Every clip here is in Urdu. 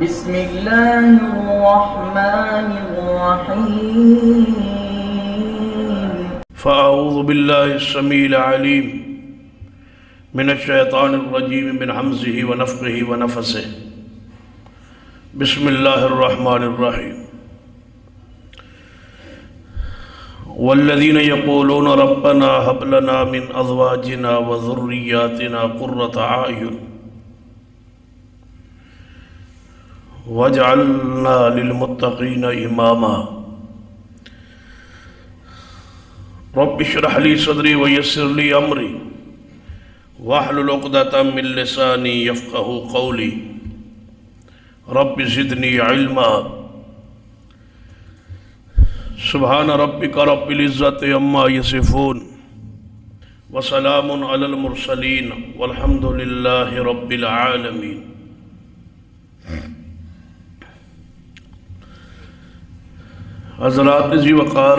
بسم الله الرحمن الرحيم. فأعوذ بالله السميع العليم من الشيطان الرجيم من حمزه ونفخه ونفثه. بسم الله الرحمن الرحيم. والذين يقولون ربنا هب لنا من أزواجنا وذرياتنا قرة أعين واجعلنا للمتقين إماما. رب اشرح لي صدري ويسر لي أمري واحلل عقدة من لساني يفقهوا قولي. رب زدني علما. سبحان ربك رب العزة عما يصفون وسلام على المرسلين والحمد لله رب العالمين. حضرات ذی وقار،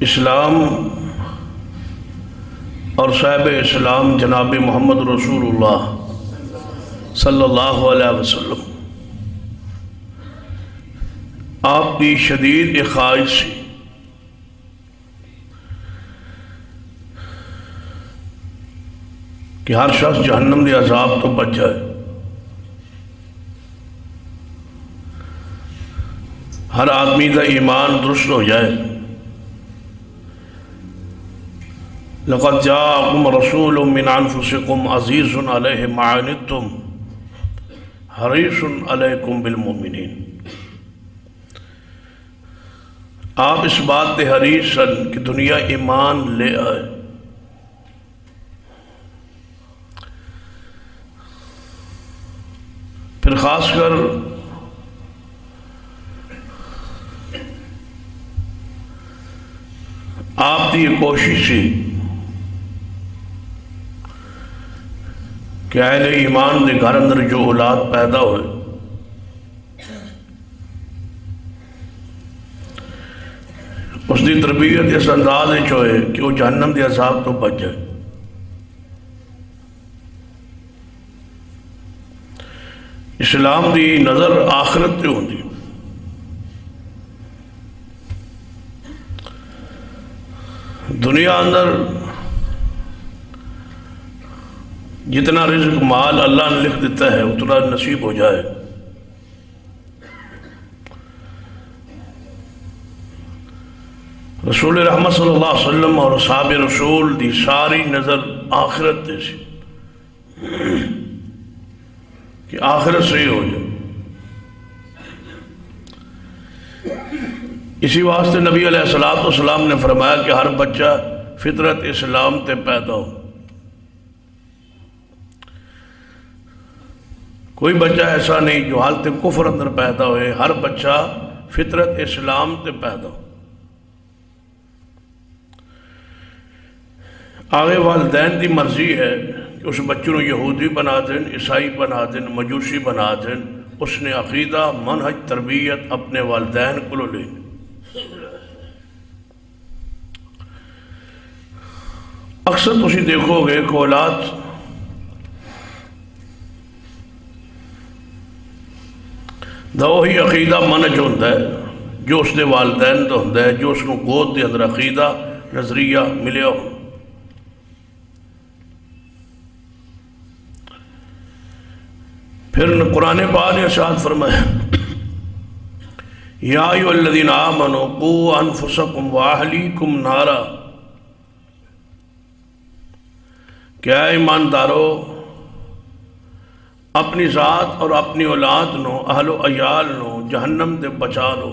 اسلام اور صاحب اسلام جناب محمد رسول اللہ صلی اللہ علیہ وسلم آپ کی شدید خواہش سی کہ ہر شخص جہنم دے عذاب تو بچ جائے، ہر آدمی دا ایمان درست ہو جائے. لقد جاءكم رسول من انفسكم عزيز عليه ما عنتم حريص عليكم بالمؤمنين. آپ اس بات پہ حریص ہیں کہ دنیا ایمان لے آئے. پھر خاص کر آپ کی یہ کوشش تھی کہ اہل ایمان دے گھر اندر جو اولاد پیدا ہوئے اس دی تربیت اس انداز ہوئے کہ وہ جہنم دے عذاب تو بچ جائے. اسلام دی نظر آخرت تے ہوندی. دنیا اندر جتنا رزق مال اللہ نے لکھ دیتا ہے اتنا نصیب ہو جائے. رسول رحمت صلی اللہ علیہ وسلم اور اصحاب رسول دی ساری نظر آخرت تے سی کہ آخرت صحیح ہو جائے. اسی واسطے نبی علیہ السلام نے فرمایا کہ ہر بچہ فطرت اسلام تے پیدا ہو. کوئی بچہ ایسا نہیں جو حالت کفر اندر پیدا ہوئے، ہر بچہ فطرت اسلام تے پیدا ہو. آگے والدین دی مرضی ہے کہ اس بچوں یہودی بنا دیں، عیسائی بنا دیں، مجوسی بنا دیں. اس نے عقیدہ منہج تربیت اپنے والدین کو لے. اکثر تسی دیکھو گے کہ اولاد دا وہی عقیدہ منہج ہوتا ہے جو اس دے والدین دا ہوتا ہے، جو اس کو گود دے اندر عقیدہ نظریہ ملیا ہو. پھر قرآن پاک نے ارشاد فرمایا یا ایھا الذین آمنوا قوا انفسکم واہلیکم نارا. کیا ایماندارو اپنی ذات اور اپنی اولاد نو، اہل و عیال نو جہنم دے بچا لو.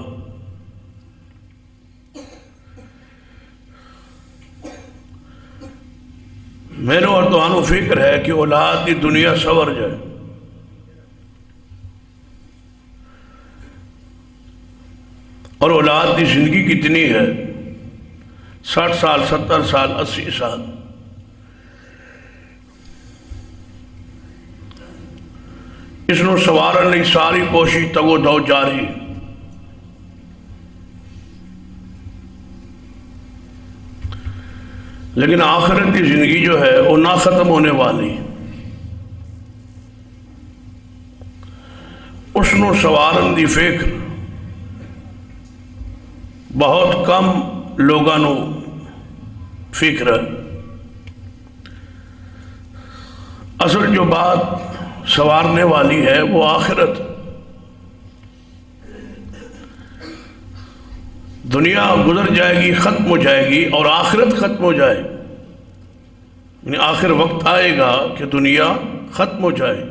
میرے اور تمہاروں فکر ہے کہ اولاد کی دنیا سور جائے. اور اولاد کی زندگی کتنی ہے؟ 60 سال، 70 سال، 80 سال. اس نو سوارن لئی ساری کوشش تگو دو جاری. لیکن آخرت کی زندگی جو ہے وہ نہ ختم ہونے والی، اس نو سوارن دی فکر بہت کم لوگاں نو فکر ہے۔ اصل جو بات سوارنے والی ہے وہ آخرت۔ دنیا گزر جائے گی، ختم ہو جائے گی، اور آخرت ختم ہو جائے، یعنی آخر وقت آئے گا کہ دنیا ختم ہو جائے،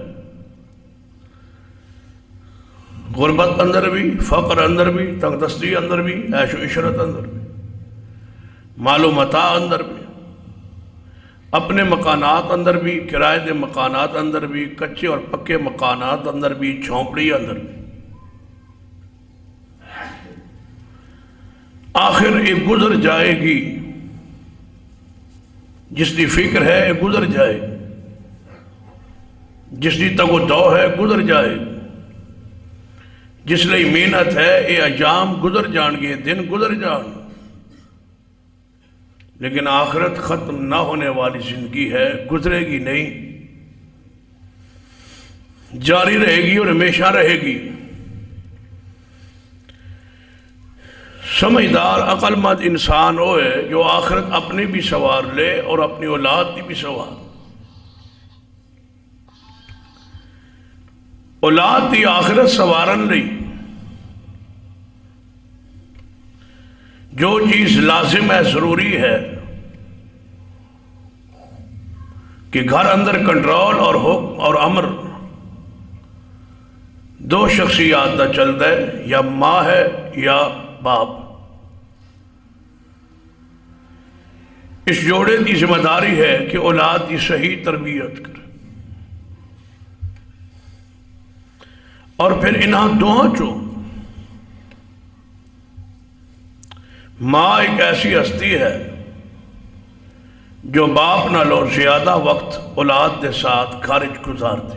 غربت اندر بھی، فقر اندر بھی، تنگ دستی اندر بھی، عیش و عشرت اندر بھی، مال و متاع اندر بھی، اپنے مکانات اندر بھی، کرائے دے مکانات اندر بھی، کچے اور پکے مکانات اندر بھی، جھونپڑی اندر بھی۔ آخر ایک گزر جائے گی، جس دی فکر ہے ایک گزر جائے، جس دی تگ و دو ہے گزر جائے، جس لئی محنت ہے یہ ایام گزر جان گے، دن گزر جان۔ لیکن آخرت ختم نہ ہونے والی زندگی ہے، گزرے گی نہیں، جاری رہے گی اور ہمیشہ رہے گی۔ سمجھدار عقل مند انسان ہوئے جو آخرت اپنی بھی سوار لے اور اپنی اولاد کی بھی سوار، اولاد کی آخرت سوارن لئی جو چیز لازم ہے، ضروری ہے کہ گھر اندر کنٹرول اور حکم اور امر دو شخصیات دا چل دے، یا ماں ہے یا باپ۔ اس جوڑے کی ذمہ داری ہے کہ اولاد کی صحیح تربیت کرے، اور پھر انہاں دوہاں چو ماں ایک ایسی ہستی ہے جو باپ نالوں زیادہ وقت اولاد دے ساتھ خارج گزار دے۔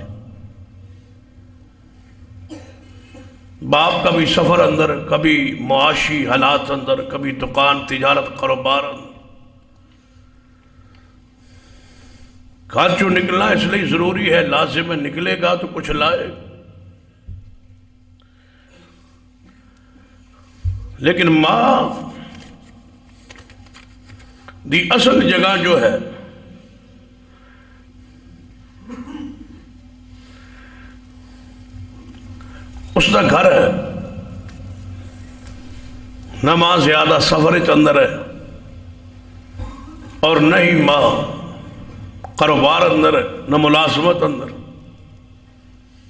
باپ کبھی سفر اندر، کبھی معاشی حالات اندر، کبھی دکان تجارت کاروبار اندر، گھر چو نکلنا اس لیے ضروری ہے، لازم ہے، نکلے گا تو کچھ لائے گا۔ لیکن ماں دی اصل جگہ جو ہے اس کا گھر ہے، نہ ماں زیادہ سفر اندر ہے اور نہ ہی ماں کاروبار اندر ہے، نہ ملازمت اندر۔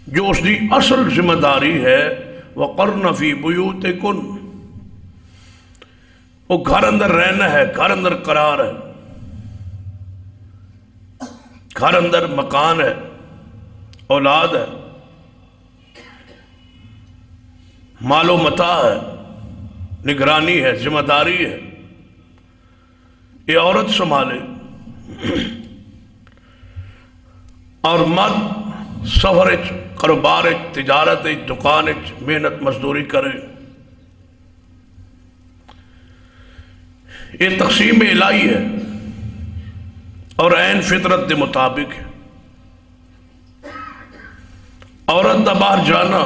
جو اس کی اصل ذمہ داری ہے وَقَرْنَ فِي بُيُوتِكُنْ، وہ گھر اندر رہنا ہے، گھر اندر قرار ہے، گھر اندر مکان ہے، اولاد ہے، مال و متاع ہے، نگرانی ہے، ذمہ داری ہے، یہ عورت سنبھالے، اور مرد سفر کاروبار تجارت دکان محنت مزدوری کرے۔ یہ تقسیم الہی ہے اور عین فطرت کے مطابق ہے۔ عورت دا باہر جانا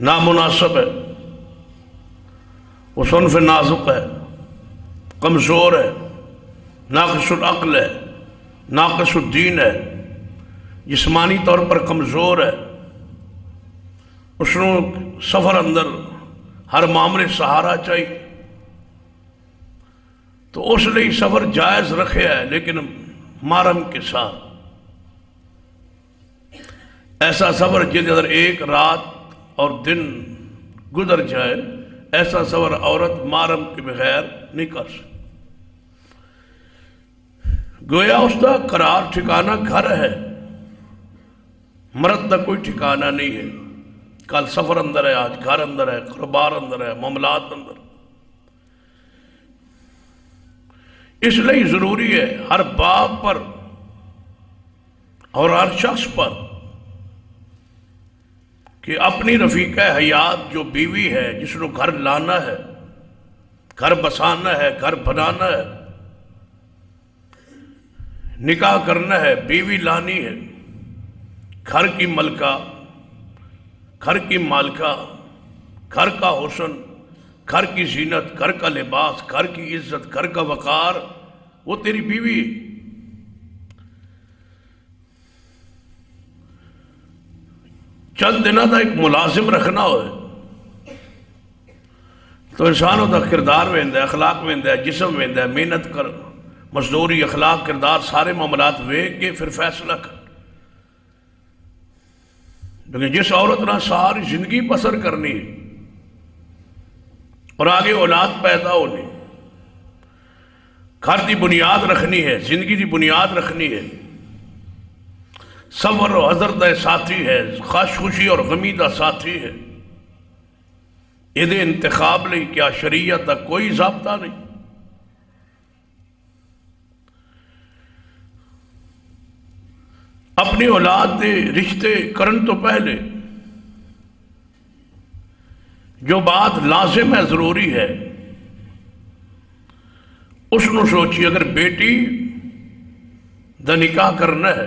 نامناسب ہے، وہ صنف نازک ہے، کمزور ہے، ناقص العقل ہے، ناقص الدین ہے، جسمانی طور پر کمزور ہے، اس نے سفر اندر ہر معاملے سہارا چاہیے، تو اس لئے سفر جائز رکھے ہے، لیکن محرم کے ساتھ ایسا سفر جس اندر ایک رات اور دن گزر جائے، ایسا سفر عورت محرم کے بغیر نہیں کر سکتی۔ گویا اس کا قرار ٹھکانہ گھر ہے، مرد کا کوئی ٹھکانہ نہیں ہے۔ کل سفر اندر ہے، آج گھر اندر ہے، کاروبار اندر ہے، معاملات اندر۔ اس لیے ضروری ہے ہر باپ پر اور ہر شخص پر کہ اپنی رفیقہ حیات جو بیوی ہے، جس کو گھر لانا ہے، گھر بسانا ہے، گھر بنانا ہے، نکاح کرنا ہے، بیوی لانی ہے، گھر کی ملکہ، گھر کی مالکہ، گھر کا حسن، گھر کی زینت، گھر کا لباس، گھر کی عزت، گھر کا وقار، وہ تیری بیوی ہے۔ چند دنوں کا ایک ملازم رکھنا ہوئے تو انسانوں کا کردار ویندہ ہے، اخلاق ویندہ ہے، جسم ویندہ ہے، محنت کر، مزدوری، اخلاق، کردار، سارے معاملات ویکھ کے پھر فیصلہ کر۔ لیکن جس عورت نے ساری زندگی بسر کرنی ہے اور آگے اولاد پیدا ہونی، گھر دی بنیاد رکھنی ہے، زندگی دی بنیاد رکھنی ہے، صبر و حذر دا ساتھی ہے، خوشی اور غمی دا ساتھی ہے، یہ انتخاب لئی کیا شریعت دا کوئی ضابطہ نہیں؟ اپنی اولاد دے رشتے کرن تو پہلے جو بات لازم ہے، ضروری ہے، اس نو سوچی اگر بیٹی دا نکاح کرنا ہے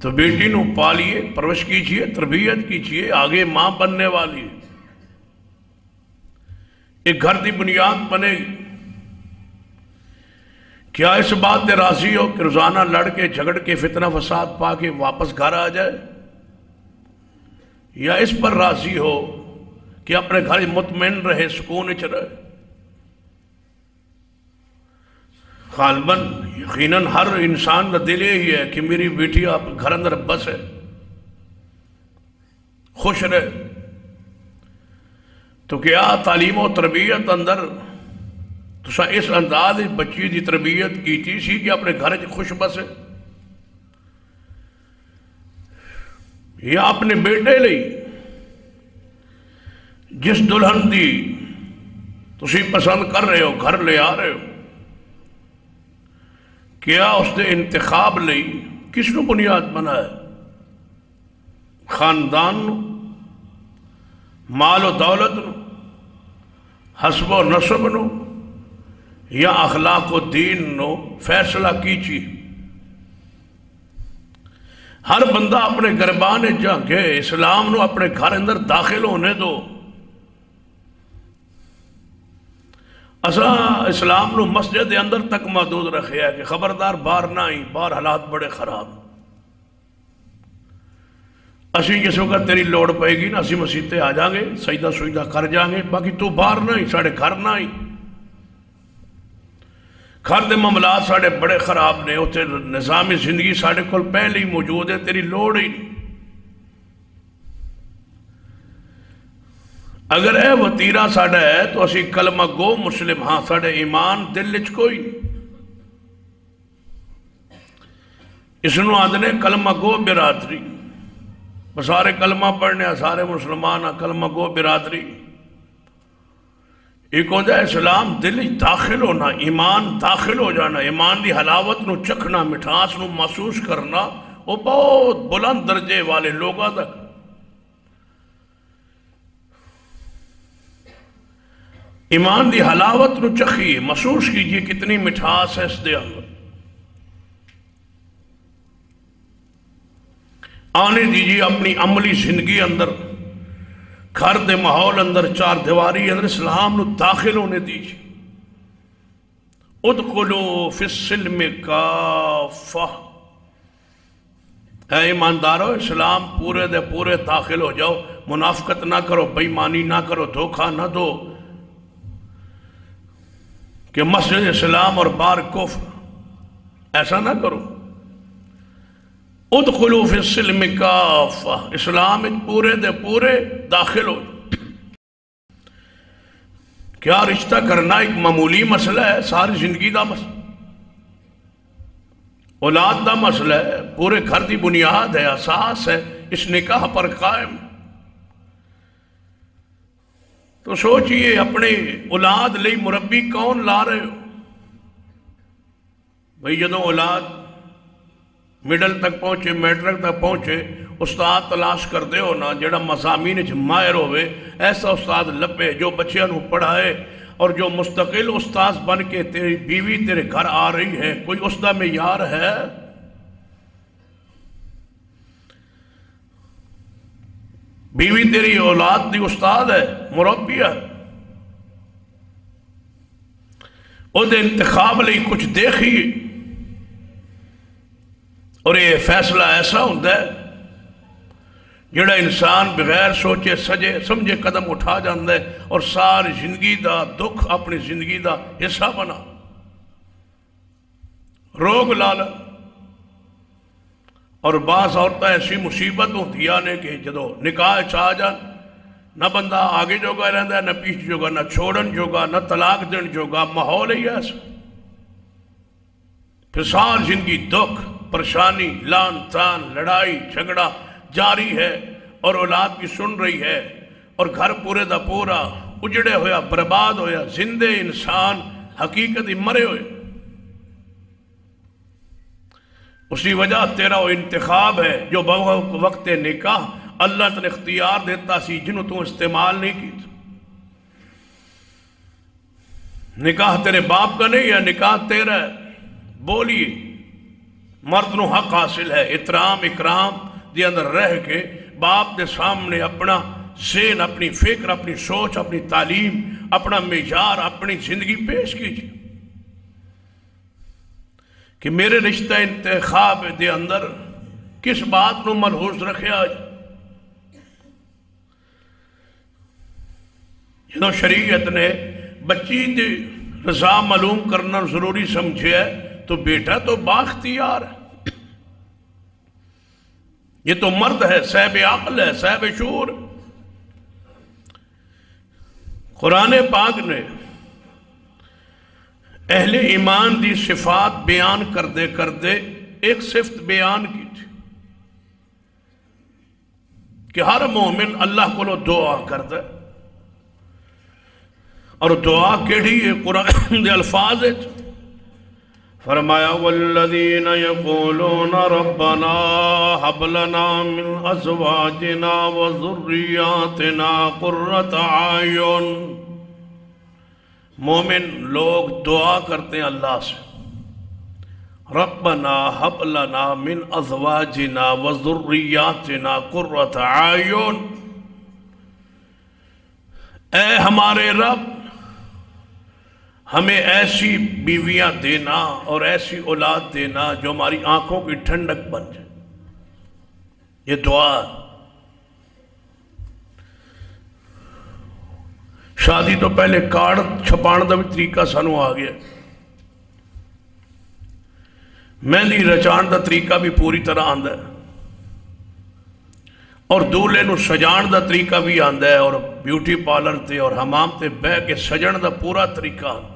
تو بیٹی نو پالیے، پرورش کیجئے، تربیت کیجئے، آگے ماں بننے والی ہے، ایک گھر دی بنیاد بنے گی۔ کیا اس بات دے راضی ہو کہ روزانہ لڑ کے جھگڑ کے فتنہ فساد پا کے واپس گھر آ جائے، یا اس پر راضی ہو کہ اپنے گھر مطمئن رہے، سکون چ رہے؟ غالباً یقیناً ہر انسان کا دل یہی ہے کہ میری بیٹی آپ گھر اندر بس ہے، خوش رہے۔ تو کیا تعلیم و تربیت اندر تو اس انداز بچی دی تربیت کی سی کہ اپنے گھر خوش بس ہے، یا اپنے بیٹے لئی جس دلہن دی تسی پسند کر رہے ہو، گھر لے آ رہے ہو، کیا اس دے انتخاب لئی کس نو بنیاد بنا ہے؟ خاندان نو، مال و دولت نو، حسب و نسب نو، یا اخلاق و دین نو فیصلہ کیجئے۔ ہر بندہ اپنے گربان جانگے، اسلام نو اپنے گھر اندر داخل ہونے دو۔ اساں اسلام نو مسجد دے اندر تک محدود رکھے ہے کہ خبردار باہر نہ آئی، باہر حالات بڑے خراب۔ اسی جس وقت تیری لوڑ پائے گی نا، اسی مسجد تے آ جائیں گے، سجدہ سجدہ کر جائیں گے، باقی تو باہر نہ آئی، ساڑھے گھر نہ آئی۔ گھر دے معاملات ساڑھے بڑے خراب نے، اتنے نظام زندگی ساڑھے کول پہلے ہی موجود ہے، تیری لوڑ ہی نہیں۔ اگر اے وطیرہ ساڑھا ہے تو اسی کلمہ گو مسلم، ہاں ساڑھے ایمان دل وچ کوئی نہیں۔ اس نو آدھنے کلمہ گو برادری، سارے کلمہ پڑھنے سارے مسلمان کلمہ گو برادری۔ ایک ہوتا ہے اسلام دل داخل ہونا، ایمان داخل ہو جانا، ایمان دی حلاوت نو چکھنا، مٹھاس نو محسوس کرنا، وہ بہت بلند درجے والے لوگوں تک۔ ایمان دی حلاوت نو چکھیے، محسوس کیجئے کتنی مٹھاس ہے اس دے اندر۔ آنے دیجئے اپنی عملی زندگی اندر، گھر دے ماحول اندر، چار دیواری اندر اسلام نو داخل ہونے دیجئے۔ ادخلوا فی السلم کافہ، اے ایماندارو اسلام پورے دے پورے داخل ہو جاؤ، منافقت نہ کرو، بے ایمانی نہ کرو، دھوکہ نہ دو کہ مسجد اسلام اور بار کفر، ایسا نہ کرو۔ ادخلوا فی السلم کافہ، اسلام پورے دے پورے داخل ہو۔ کیا رشتہ کرنا ایک معمولی مسئلہ ہے؟ ساری زندگی دا مسئلہ، اولاد دا مسئلہ ہے، پورے گھر دی بنیاد ہے، اساس ہے، اس نکاح پر قائم۔ تو سوچئے اپنے اولاد لئی مربی کون لا رہے ہو؟ بھئی جدوں اولاد مڈل تک پہنچے، میٹرک تک پہنچے، استاد تلاش کر دے ہو نا جڑا مضامین ماہر ہوئے، ایسا استاد لبے جو بچیاں نو پڑھائے اور جو مستقل استاذ بن کے تیری بیوی تیرے گھر آ رہی ہے، کوئی اس دا معیار ہے؟ بیوی تیری اولاد دی استاد ہے، مربی ہے، او دے انتخاب لئی کچھ دیکھیے۔ اور یہ فیصلہ ایسا ہوتا ہے جڑا انسان بغیر سوچے سمجھے قدم اٹھا جاندہ ہے اور ساری زندگی دا دکھ اپنی زندگی دا حصہ بنا، روگ لالا۔ اور بعض عورتیں ایسی مصیبت ہوتی آنے کہ جدو نکاح چاہ جان، نہ بندہ آگے جوگا رہندا ہے، نہ پیچھے جوگا، نہ چھوڑن جوگا، نہ طلاق دن جوگا، ماحول ہی ایسا۔ پھر ساری زندگی دکھ، پریشانی، لان تان، لڑائی جھگڑا جاری ہے، اور اولاد بھی سن رہی ہے، اور گھر پورے دا پورا اجڑے ہویا، برباد ہویا، زندے انسان حقیقت ہی مرے ہوئے۔ اسی وجہ تیرا وہ انتخاب ہے جو وقت نکاح اللہ تن اختیار دیتا سی، جنہوں تو استعمال نہیں کی۔ نکاح تیرے باپ کا نہیں ہے، نکاح تیرا ہے۔ بولیے، مرد نو حق حاصل ہے احترام اکرام دے اندر رہ کے باپ دے سامنے اپنا ذہن، اپنی فکر، اپنی سوچ، اپنی تعلیم، اپنا معیار، اپنی زندگی پیش کیجیے کہ میرے رشتہ انتخاب دے اندر کس بات نو ملحوظ رکھے آج۔ جنہوں شریعت نے بچی دی رضا معلوم کرنا ضروری سمجھے ہے تو بیٹا تو بااختیار ہے، یہ تو مرد ہے، صاحب عقل ہے، صاحب شعور۔ قرآن پاک نے اہل ایمان دی صفات بیان کردے کردے ایک صفت بیان کی تھی کہ ہر مومن اللہ کو دعا کرتا ہے، اور دعا کیڑی ہے؟ قرآن دے الفاظ ہے، فرمایا والذین یقولون ربنا حب لنا من ازواجنا وذریاتنا قرۃ اعین۔ مومن لوگ دعا کرتے ہیں اللہ سے، ربنا حب لنا من ازواجنا وذریاتنا قرۃ اعین، اے ہمارے رب ہمیں ایسی بیویاں دینا اور ایسی اولاد دینا جو ہماری آنکھوں کی ٹھنڈک بن جائے۔ یہ دعا، شادی تو پہلے کارڈ چھپان دا بھی طریقہ سانو آ گیا، مہندی رچان دا طریقہ بھی پوری طرح آندا ہے، اور دولے نو سجان دا طریقہ بھی آندا ہے، اور بیوٹی پارلر تے اور حمام تے بہ کے سجن دا پورا طریقہ آندا۔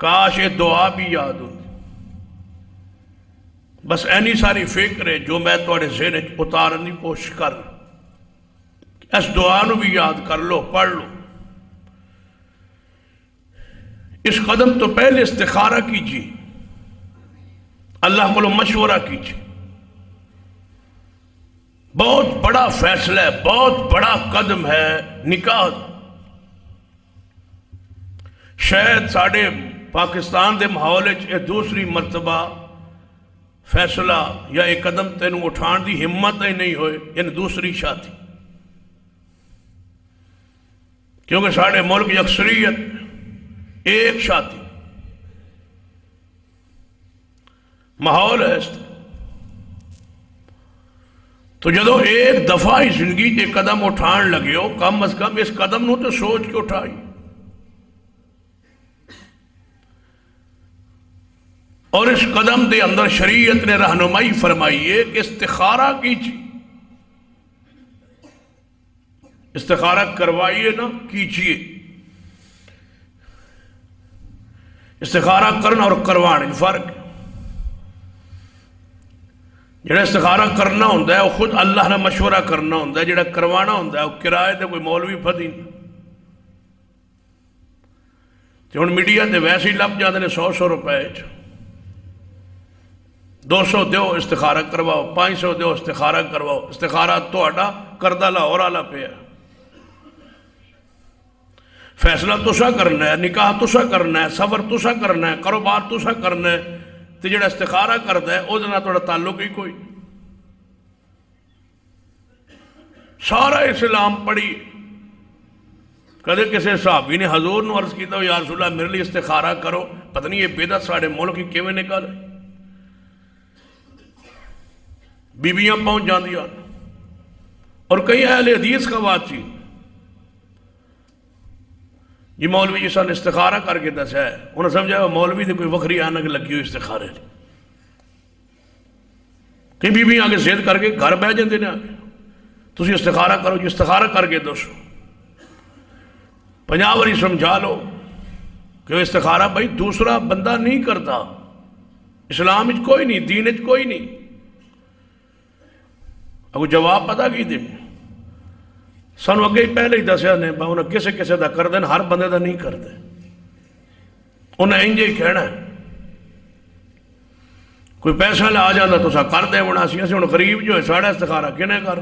کاش یہ دعا بھی یاد ہوتی، بس اینی ساری فکر ہے جو میں تواڈے ذہن وچ اتارن دی کوشش کر، اس دعا نو بھی یاد کر لو، پڑھ لو۔ اس قدم تو پہلے استخارہ کیجیے، اللہ کو مشورہ کیجیے۔ بہت بڑا فیصلہ ہے، بہت بڑا قدم ہے نکاح۔ شاید ساڑھے پاکستان دے ماحول یہ دوسری مرتبہ فیصلہ یا ایک قدم تینوں اٹھان دی ہمت ہی نہیں ہوئے، یعنی دوسری شادی، کیونکہ ساڑھے ملک کی اکثریت ایک شادی ماحول ہے اس طرح۔ تو جدو ایک دفعہ ہی زندگی کے قدم اٹھان لگے ہو، کم از کم اس قدم نو تو سوچ کے اٹھائی۔ اور اس قدم دے اندر شریعت نے رہنمائی فرمائی ہے کہ استخارہ کیجیے، استخارہ کروائیے نہ کیجیے۔ استخارہ کرنا اور کروانے فرق، جڑا استخارہ کرنا ہوتا ہے وہ خود اللہ نے مشورہ کرنا ہوتا ہے، جڑا کروانا ہوتا ہے وہ کرائے تے کوئی مولوی پھدی۔ تو ہن میڈیا تے ویسے ہی لب جاندے نے 100 روپے، 200 دیو استخارہ کرواؤ، 500 دیو استخارہ کرواؤ۔ استخارہ تہاڈا کردہ لاہور والا پیا، فیصلہ تسا کرنا ہے، نکاح تسا کرنا ہے، سفر تسا کرنا ہے، کاروبار تسا کرنا ہے، تو جڑا استخارہ کرتا ہے وہ تھوڑا تعلق ہی کوئی۔ سارا اسلام پڑھی، کدے کسی صحابی نے حضور نے عرض کیتا یا رسول اللہ میرے لیے استخارہ کرو، پتہ نہیں یہ بدعت ساڑھے ملک ہی کیویں نکال بیبیاں پہنچ جاندیاں اور کئی اہل حدیث خواتین جی مولوی جی سان استخارہ کر کے دس ہے، انہیں سمجھا ہے مولوی دے کوئی وکری آنک لگی ہوئی استخارے لی، کئی بیبی آگے زید کر کے گھر بہ جاندے نے آگے تسی استخارہ کرو جی، استخارہ کر کے دسو 50 واری سمجھا لو کہ استخارہ بھائی دوسرا بندہ نہیں کرتا، اسلام اچ کوئی نہیں، دین اچ کوئی نہیں۔ اگر جواب پتا کی دیں سانو اگے ہی پہلے ہی دسیا نے انہیں کسے کسے دا کر دیں، ہر بندے دا نہیں کر دیں، انہیں انجے ہی کہنا ہے کوئی پیسہ لے آ جاندہ تو سا کر دے ہونا سی انہیں غریب جو ہے ساڑھا استخارہ کنے کر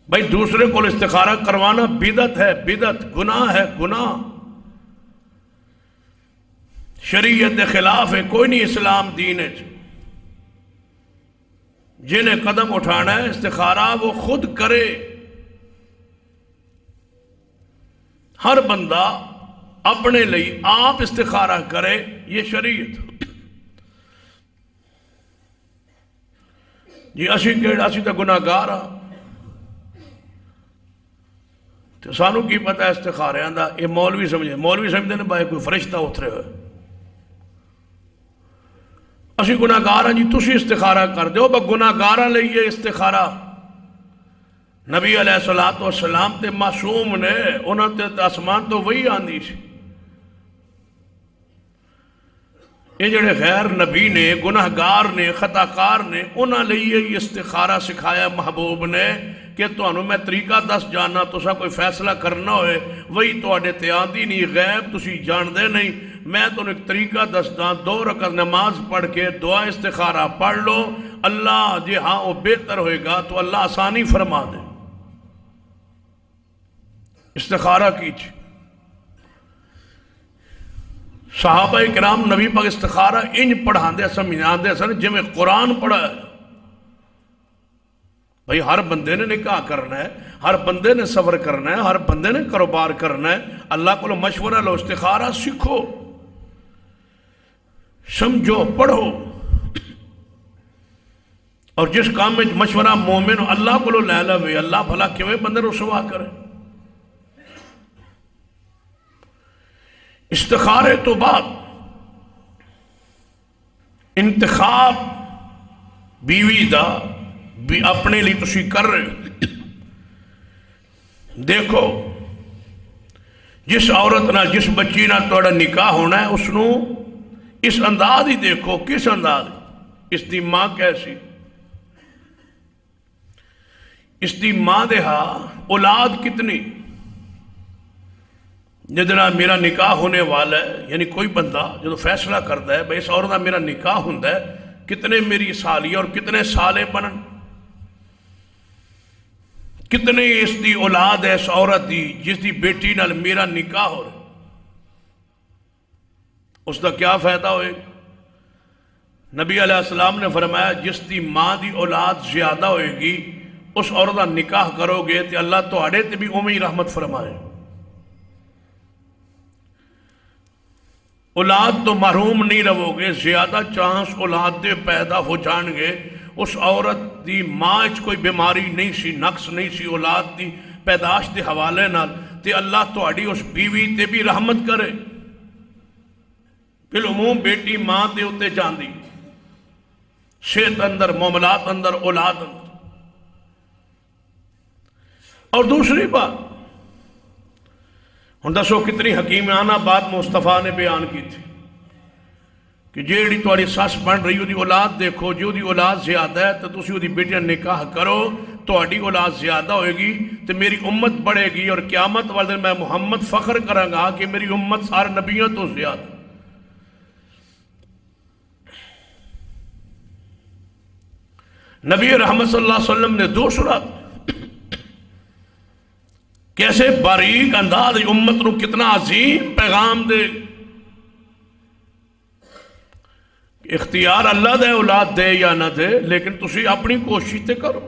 بھائی دوسرے کو استخارہ کروانا بدعت ہے، بدعت گناہ ہے، گناہ شریعت دے خلاف ہے، کوئی نہیں اسلام دین ہے۔ جنہیں قدم اٹھانا ہے استخارہ وہ خود کرے، ہر بندہ اپنے لئی آپ استخارہ کرے، یہ شریعت جی اسی تا گناہگار ہاں تو سانو کی پتہ ہے استخارے آندہ یہ مولوی سمجھتے ہیں بھائی کوئی فرشتہ اترے ہوئے، اسی گناہگار ہیں جی تسی استخارہ کر دو با گناہگارہ لئیے استخارہ۔ نبی علیہ السلام تے معصوم نے انہوں تے آسمان تو وہی آندی سی، یہ جڑے غیر نبی نے، گناہگار نے، خطاکار نے، انہوں لئیے یہ استخارہ سکھایا محبوب نے کہ تو انہوں میں طریقہ دس جانا تو سا کوئی فیصلہ کرنا ہوئے وہی تو آڑے تیاندی نہیں، غیب تسی جان دے نہیں، میں تو ایک طریقہ دستا 2 رکعت نماز پڑھ کے دعا استخارہ پڑھ لو، اللہ جی ہاں وہ بہتر ہوئے گا تو اللہ آسانی فرما دے۔ استخارہ کیجئے، صحابہ کرام نبی پاک استخارہ انج پڑھان دے سمجھان دے سن جی میں قرآن پڑھا ہے۔ بھئی ہر بندے نے نکاح کرنا ہے، ہر بندے نے سفر کرنا ہے، ہر بندے نے کاروبار کرنا ہے، اللہ کو مشورہ لو، استخارہ سکھو، سمجھو، پڑھو، اور جس کام میں مشورہ مومن اللہ کو لے لوے، اللہ بھلا کیویں بندے رسوا کرے۔ استخارے تو بعد انتخاب بیوی دا بھی اپنے لیے تسی کر رہے، دیکھو جس عورت نہ جس بچی نہ توڑا نکاح ہونا ہے اس نو اس انداز ہی دیکھو، کس انداز، اس دی ماں کیسی، اس دی ماں دے ہاں اولاد کتنی، جدنا میرا نکاح ہونے والا ہے، یعنی کوئی بندہ جو فیصلہ کرتا ہے بھئی اس عورت نہ میرا نکاح ہوندہ ہے، کتنے میری سالی اور کتنے سالے بنن، کتنے اس دی اولاد ہے اس عورت دی جس دی بیٹی نال میرا نکاح ہو رہا، اس دا کیا فائدہ ہوئے؟ نبی علیہ السلام نے فرمایا جس دی ماں دی اولاد زیادہ ہوئے گی اس عورت دا نکاح کرو گے تو اللہ تو آڑے تے بھی امی رحمت فرمائے، اولاد تو محروم نہیں رہو گے، زیادہ چانس اولاد دے پیدا ہو جان گے۔ اس عورت دی ماں اچ کوئی بیماری نہیں سی، نقص نہیں سی اولاد دی پیداش دے حوالے نال، تے اللہ تو آڑی اس بیوی تے بھی رحمت کرے۔ بالعموم بیٹی ماں تے ہوتے جاندی، صحت اندر، معاملات اندر، اولاد اندر۔ اور دوسری بات ہن دسو کتنی حکیمانہ بات مصطفیٰ نے بیان کی تھی کہ جیڑی تواڈی ساس بن رہی ہو دی اولاد دیکھو، جو دی اولاد زیادہ ہے تو تسی دی بیٹیاں نکاح کرو، تواڈی اولاد زیادہ ہوئے گی تو میری امت بڑھے گی، اور قیامت والے دن میں محمد فخر کروں گا کہ میری امت سارے نبیوں تو زیادہ۔ نبی رحمت صلی اللہ علیہ وسلم نے 2 صورت کیسے باریک انداز امت نو کتنا عظیم پیغام دے. اختیار اللہ دے اولاد دے یا نہ دے لیکن تسی اپنی کوشش تے کرو.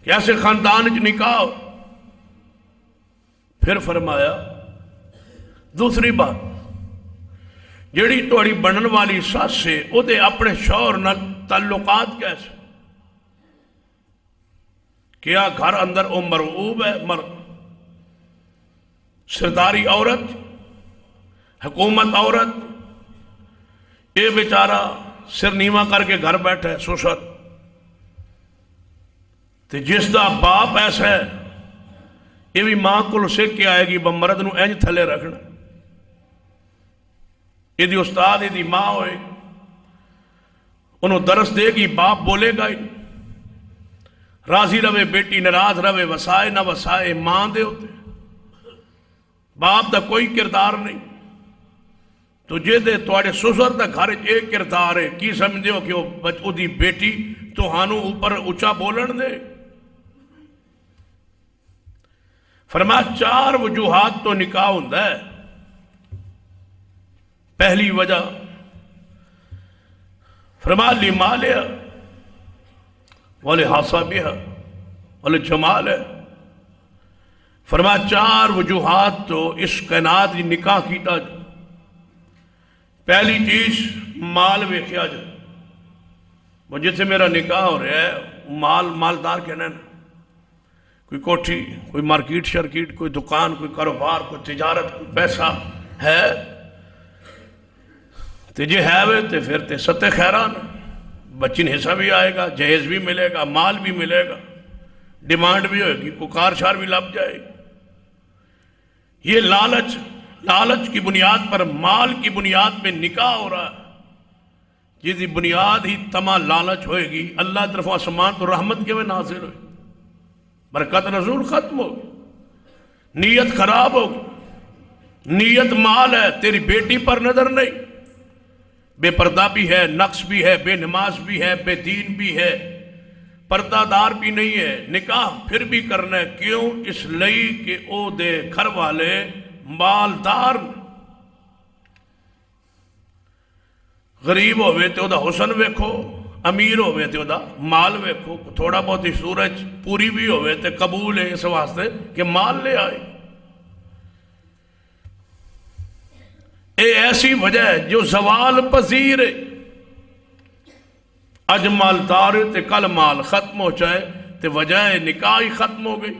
کیسے خاندان وچ نکاح. پھر فرمایا دوسری بات جیڑی توڑی بنن والی ساس سے او دے اپنے شوہر نال تعلقات کیسے. کیا گھر اندر او مرعوب ہے مرد سرداری عورت حکومت عورت اے بیچارہ سر نیواں کر کے گھر بیٹھا ہے سسر تے جس دا باپ ایسا ہے یہ بھی ماں کو سکھ کے آئے گی مرد نو اینج تھلے رکھنا. یہ دی استاد یہ دی ماں ہوئے انہوں درس دے گی باپ بولے گا ہی نہیں. راضی روے بیٹی ناراض روے وسائے نہ وسائے ماں دے ہوتے. باپ دا کوئی کردار نہیں. تو جے دے توڑے سسر دا گھر ایک کردار ہے کی سمجھے ہو کہ وہ دی بیٹی تو ہانو اوپر اچھا بولن دے. فرمایا 4 وجوہات تو نکاح ہوندہ ہے. پہلی وجہ فرمایا لمالیا ولحسبها ولجمال ہے. فرمایا 4 وجوہات تو اس کائنات کی نکاح کیتا جا. پہلی چیز مال ویکھیا جا. وہ جیسے میرا نکاح ہو رہا ہے مالدار کہنا ہے کوئی کوٹھی کوئی مارکیٹ شرکیٹ کوئی دکان کوئی کاروبار کوئی تجارت کوئی پیسہ ہے تے جے ہے وے تے پھر تے ستے خیران بچین حصہ بھی آئے گا جہیز بھی ملے گا مال بھی ملے گا ڈیمانڈ بھی ہوئے گی کوئی کار شار بھی لب جائے گی. یہ لالچ کی بنیاد پر مال کی بنیاد پہ نکاح ہو رہا ہے. جس بنیاد ہی تمام لالچ ہوئے گی اللہ طرف آسمان تو رحمت کے میں نازل ہوئے برکت نزول ختم ہوگی. نیت خراب ہوگی. نیت مال ہے تیری بیٹی پر نظر نہیں. بے پردہ بھی ہے نقص بھی ہے بے نماز بھی ہے بے دین بھی ہے پردہ دار بھی نہیں ہے. نکاح پھر بھی کرنا ہے کیوں اس لئی کہ او دے گھر والے مالدار غریب ہوئے تے او دا حسن ویکھو امیر ہوئے تے او دا مال ویکھو. تھوڑا بہت ہی سورج پوری بھی ہوئے تے قبول ہے اس واسطے کہ مال لے آئے. اے ایسی وجہ ہے جو زوال پذیر ہے. اج مالدار تے کل مال ختم ہو جائے تے وجہ نکاح ہی ختم ہو گئی.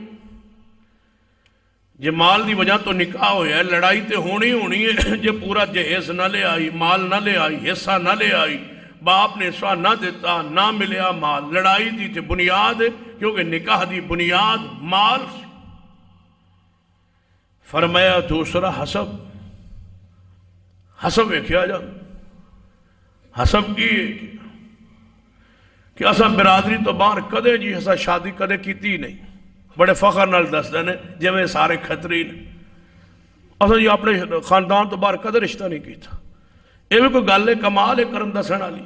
جے مال دی وجہ تو نکاح ہویا ہے لڑائی تے ہونی ہے. جے پورا جہیز نہ لے آئی مال نہ لے آئی حصہ نہ لے آئی باپ نے حصہ نہ دیتا نہ ملیا مال لڑائی دی تے بنیاد ہے کیونکہ نکاح دی بنیاد مال. فرمایا دوسرا حسب ویکھیا جا. حسب کی کہ اسا برادری تو باہر کدے جی اسا شادی کدے کیتی نہیں. بڑے فخر نال دس دینے جی میں سارے خطری نے اسا جی اپنے خاندان تو باہر کدے رشتہ نہیں کیتا. یہ بھی کوئی گل ہے کمال ہے کرم دسن والی.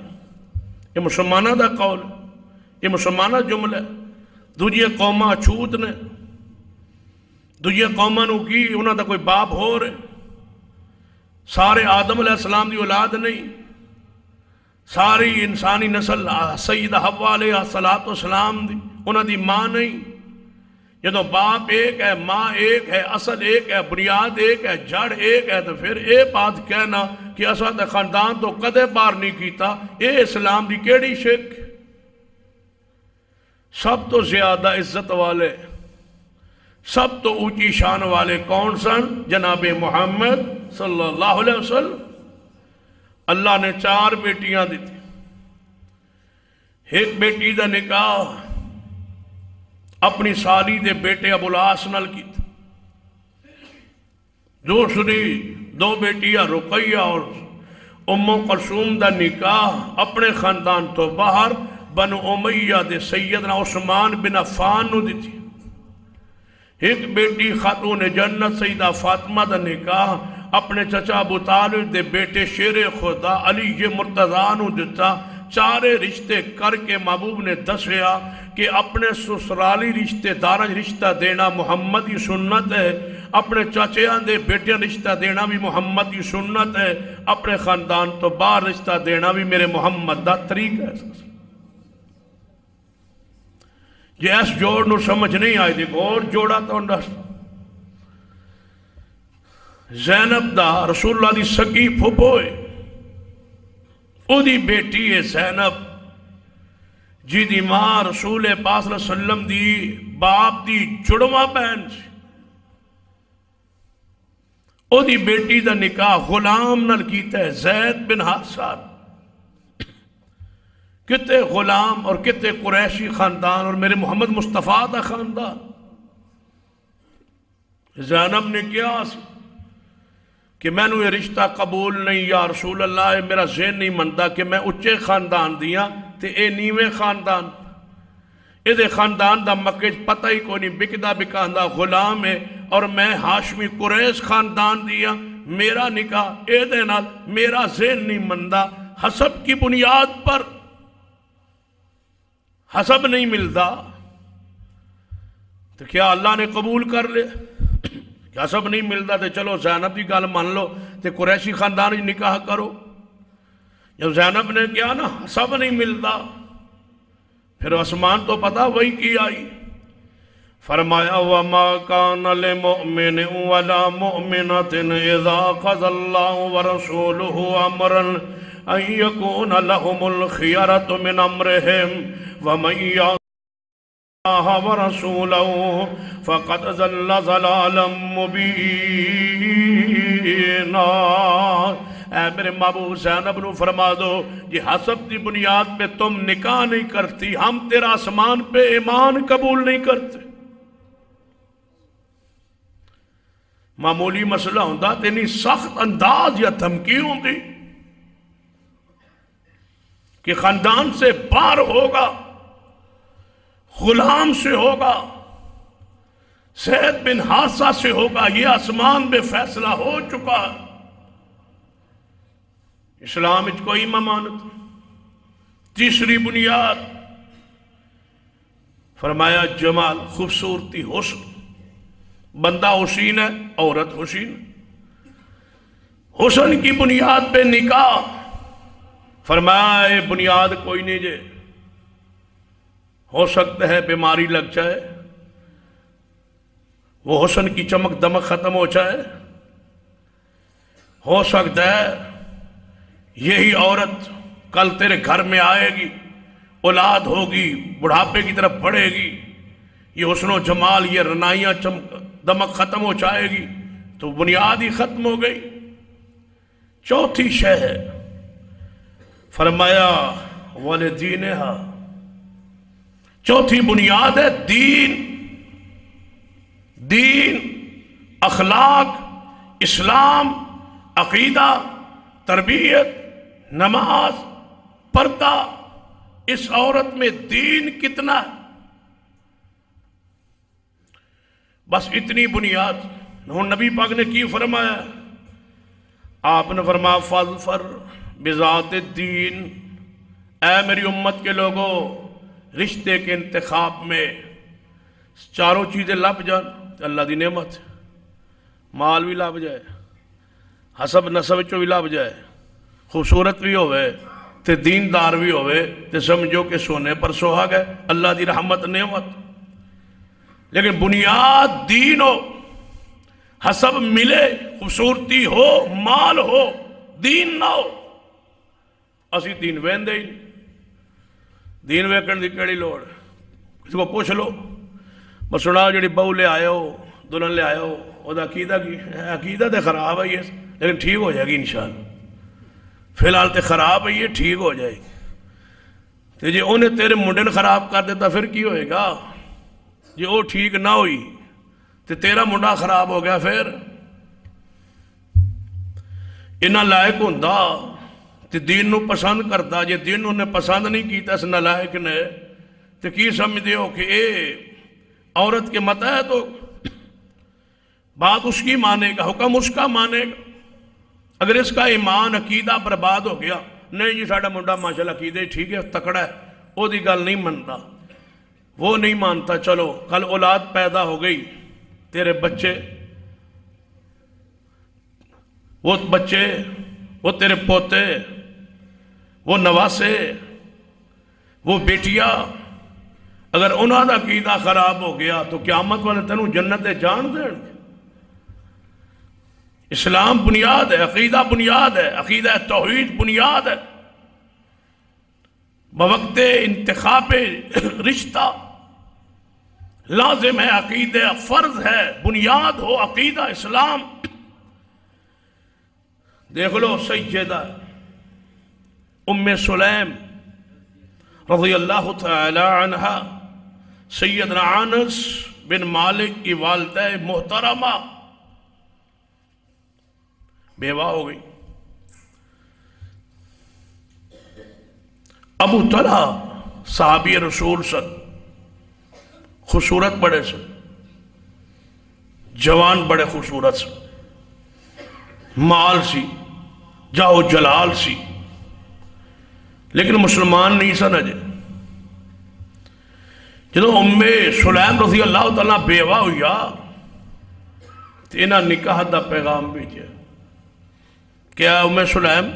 یہ مسلمانہ دا قول یہ مسلمانہ جملہ ہے. دوجی قوماں چھوت نے دوجی قوماں نو کی انہاں دا کوئی باپ ہو رہے. سارے آدم علیہ السلام دی اولاد نہیں. ساری انسانی نسل سیدہ حوا علیہ السلام دی انہاں دی ماں نہیں. جدو باپ ایک ہے ماں ایک ہے اصل ایک ہے بنیاد ایک ہے جڑ ایک ہے تو پھر اے بات کہنا کہ اسا تے خاندان تو کدے بار نہیں کیتا اے اسلام دی کیڑی شک. سب تو زیادہ عزت والے سب تو اونچی شان والے کون سن؟ جناب محمد صلی اللہ علیہ وسلم. اللہ نے 4 بیٹیاں دیتی. ایک بیٹی دا نکاح اپنی سالی دے بیٹے ابو العاص نال کیتا. دوسری 2 بیٹیاں رقیہ اور ام کلثوم دا نکاح اپنے خاندان تو باہر بنو امیہ دے سیدنا عثمان بن عفان نو دیتی. ایک بیٹی خاتون جنت سیدہ فاطمہ دا نکاح اپنے چچا ابو طالب دے بیٹے شیر خدا علی مرتضیٰ نو دیتا. 4 رشتے کر کے محبوب نے دسیا کہ اپنے سسرالی رشتے دار رشتہ دینا محمد کی سنت ہے، اپنے چاچیاں دے بیٹیاں رشتہ دینا بھی محمد کی سنت ہے، اپنے خاندان تو باہر رشتہ دینا بھی میرے محمد دا طریقہ ہے۔ جی اس جوڑ نو سمجھ نہیں آئی دی اور جوڑا تو اندر زینب دا رسول اللہ دی سکی پھوپوئے او دی بیٹی ہے زینب جی دی ماں رسول پاک صلی اللہ علیہ وسلم دی باپ دی جڑواں بہن سی، او دی بیٹی دا نکاح غلام نال کیتا ہے زید بن حارثہ، کتے غلام اور کتے قریشی خاندان اور میرے محمد مصطفیٰ دا خاندان۔ زینب نے کیا کہ میں نو یہ رشتہ قبول نہیں یا رسول اللہ میرا ذہن نہیں منتا کہ میں اچھے خاندان دیاں تے اے نیویں خاندان، اے دے خاندان دا مکہ پتہ ہی کوئی نہیں، بکدا بکاندہ غلام ہے اور میں ہاشمی قریش خاندان دیاں، میرا نکاح اے دے نال میرا ذہن نہیں منتا، حسب کی بنیاد پر حسب نہیں ملتا تو کیا اللہ نے قبول کر لے؟ کیا حسب نہیں ملتا تو چلو زینب کی گل مان لو تو قریشی خاندان ہی نکاح کرو۔ جب زینب نے کیا نا حسب نہیں ملتا، پھر آسمان تو پتا وہی کی آئی، فرمایا وَمَا كَانَ لِمُؤْمِنٍ وَلَا مُؤْمِنَةٍ إِذَا قَضَى اللَّهُ وَرَسُولُهُ أَمْرًا أَن يَكُونَ لَهُمُ الْخِيَرَةُ مِنْ أَمْرِهِمْ وَمَن يَعْصِ اللَّهَ وَرَسُولَهُ فَقَدْ ضَلَّ ضَلَالًا مُبِينًا۔ اے میرے محبوب زینب نو فرما دو یہ حسب دی بنیاد پہ تم نکاح نہیں کرتی، ہم تیرا آسمان پہ ایمان قبول نہیں کرتے۔ معمولی مسئلہ ہوندہ تینی سخت انداز یا دھمکی ہوندی کہ خاندان سے باہر ہوگا، غلام سے ہوگا، زید بن حارثہ سے ہوگا، یہ آسمان میں فیصلہ ہو چکا ہے۔ اسلام اچ کوئی ممانت۔ تیسری بنیاد فرمایا جمال، خوبصورتی، حسن، بندہ حسین ہے، عورت حسین، حسن کی بنیاد پہ نکاح، فرمایا یہ بنیاد کوئی نہیں جے، ہو سکتا ہے بیماری لگ جائے، وہ حسن کی چمک دمک ختم ہو جائے، ہو سکتا ہے یہی عورت کل تیرے گھر میں آئے گی، اولاد ہوگی، بڑھاپے کی طرف بڑھے گی، یہ حسن و جمال، یہ رنائیاں دمک ختم ہو جائے گی تو بنیاد ہی ختم ہو گئی۔ چوتھی شے ہے فرمایا وَلِدِينِهَا، چوتھی بنیاد ہے دین، دین، اخلاق، اسلام، عقیدہ، تربیت، نماز، پردہ۔ اس عورت میں دین کتنا ہے؟ بس اتنی بنیاد۔ نبی پاک نے کی فرمایا؟ آپ نے فرمایا فَاظْفَرْ بِذَاتِ الدِّین، اے میری امت کے لوگوں، رشتے کے انتخاب میں چاروں چیزیں لب جان، اللہ دی نعمت، مال بھی لب جائے، حسب نسب چو بھی لب جائے، خوبصورت بھی ہوئے تے دیندار بھی ہوئے تے سمجھو کہ سونے پر سوہاگ ہے، اللہ دی رحمت نعمت۔ لیکن بنیاد دین ہو، حسب ملے، خوبصورتی ہو، مال ہو، دین نہ ہو، اسی دین ویندے ہی نہیں۔ دین ویکن دی کیڑی لوڑ، کسی کو پوچھ لو، بس سنا جڑی بہو لے آئے ہو، دلہن لے آئے ہو، وہ دا عقیدہ کی عقیدہ تے خراب ہے یہ، لیکن ٹھیک ہو جائے گی انشاءاللہ، فی الحال تے خراب ہے یہ، ٹھیک ہو جائے گی۔ تے جی انہیں تیرے منڈن خراب کر دیتا پھر کی ہوئے گا؟ جی وہ ٹھیک نہ ہوئی تے تیرا منڈا خراب ہو گیا، پھر انہاں لائق ہوندہ تے دین نو پسند کرتا، جی دین انہیں پسند نہیں کیتا اس نالائق نے تے کی سمجھتے ہو کہ اے عورت کے متحد ہو، بات اس کی مانے گا، حکم اس کا مانے گا۔ اگر اس کا ایمان عقیدہ برباد ہو گیا، نہیں جی ساڑھا منڈا ماشاءاللہ عقیدہ ہی ٹھیک ہے، تکڑا ہے، وہ دی گل نہیں منتا، وہ نہیں مانتا چلو کل اولاد پیدا ہو گئی، تیرے بچے، وہ بچے، وہ تیرے پوتے، وہ نواسے، وہ بیٹیاں، اگر انہوں کا عقیدہ خراب ہو گیا تو قیامت والے تینوں جنت جان دیں گے۔ اسلام بنیاد ہے، عقیدہ بنیاد ہے، عقیدہ توحید بنیاد ہے۔ بوقت انتخاب رشتہ لازم ہے، عقیدہ فرض ہے، بنیاد ہو عقیدہ اسلام۔ دیکھ لو سیدہ ام سلیم رضی اللہ تعالی عنہ، سیدنا انس بن مالک کی والدہ محترمہ بیوہ ہو گئی۔ ابو طلحہ صحابی رسول سن، خوبصورت بڑے سن، جوان بڑے خوبصورت سن، مال سی، جاؤ جلال سی، لیکن مسلمان نہیں سن اجے۔ جدو ام سلیم رضی اللہ تعالیٰ بیوہ ہوئی تو انہاں نکاح دا پیغام بھیجا، کیا ام سلیم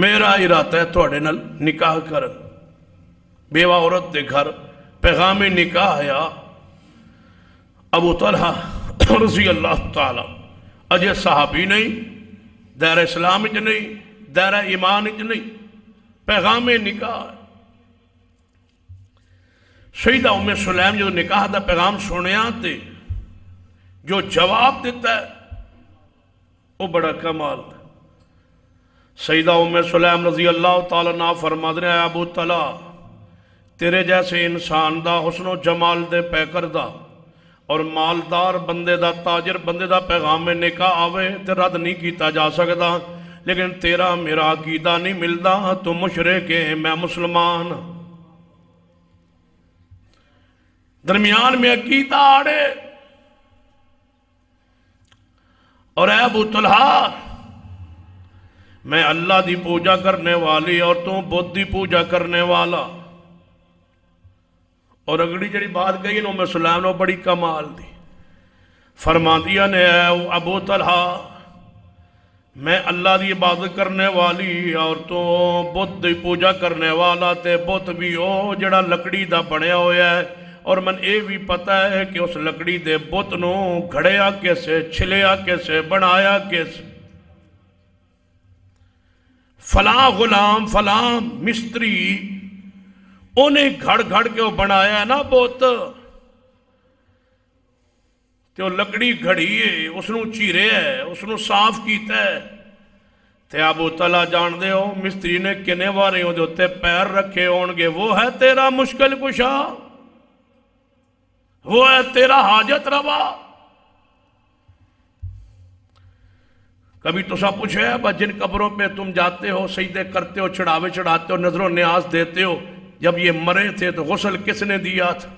میرا ارادہ ہے تھوڑے نال نکاح کر، بیوہ عورت دے گھر پیغام نکاح آیا۔ ابو طلحہ رضی اللہ تعالیٰ اجے صحابی نہیں، دائرہ اسلام اچ نہیں، دائرہ ایمان اچ نہیں، پیغام نکاح۔ سیدہ ام سلیم جو نکاح دا پیغام سنیا تے جو جواب دیتا ہے وہ بڑا کمال ہے۔ سیدہ ام سلیم رضی اللہ تعالیٰ عنہ فرماتے ہیں، ابو طلحہ تیرے جیسے انسان دا حسن و جمال دے پیکر دا اور مالدار بندے دا، تاجر بندے دا پیغام میں نکاح آوے تے رد نہیں کیتا جا سکتا، لیکن تیرا میرا عقیدہ نہیں ملدا، تو مشرک ہے میں مسلمان۔ درمیان میں عقیدہ آڑے، اور اے ابو طلحہ میں اللہ دی پوجا کرنے والی اور تو بدھ دی پوجا کرنے والا۔ اور اگلی جڑی بات کہی نا ام سلیم نے بڑی کمال دی، فرما دیا نے اے ابو طلحہ میں اللہ دی عبادت کرنے والی اور تو بدھ دی پوجا کرنے والا، تے بدھ بھی او جڑا لکڑی دا بنیا ہویا ہے، اور من اے بھی پتہ ہے کہ اس لکڑی دے بت نو گھڑیا کیسے، چھلیا کیسے، بنایا کیسے۔ فلاں غلام فلاں مستری انہیں گھڑ گھڑ کے وہ بنایا ہے نا بت، تے وہ لکڑی گھڑی ہے، اس نو چیرے ہے، اس نو صاف کیتا ہے۔ تے ابو طلحہ جان دے ہو مستری نے کنے وارے ہو دے ہوتے پیر رکھے ہونگے، وہ ہے تیرا مشکل کشا، وہ ہے تیرا حاجت روا۔ کبھی تو سا پوچھے ہے جن قبروں پہ تم جاتے ہو، سجدے کرتے ہو، چڑھاوے چڑھاتے ہو، نظر و نیاز دیتے ہو، جب یہ مرے تھے تو غسل کس نے دیا تھا؟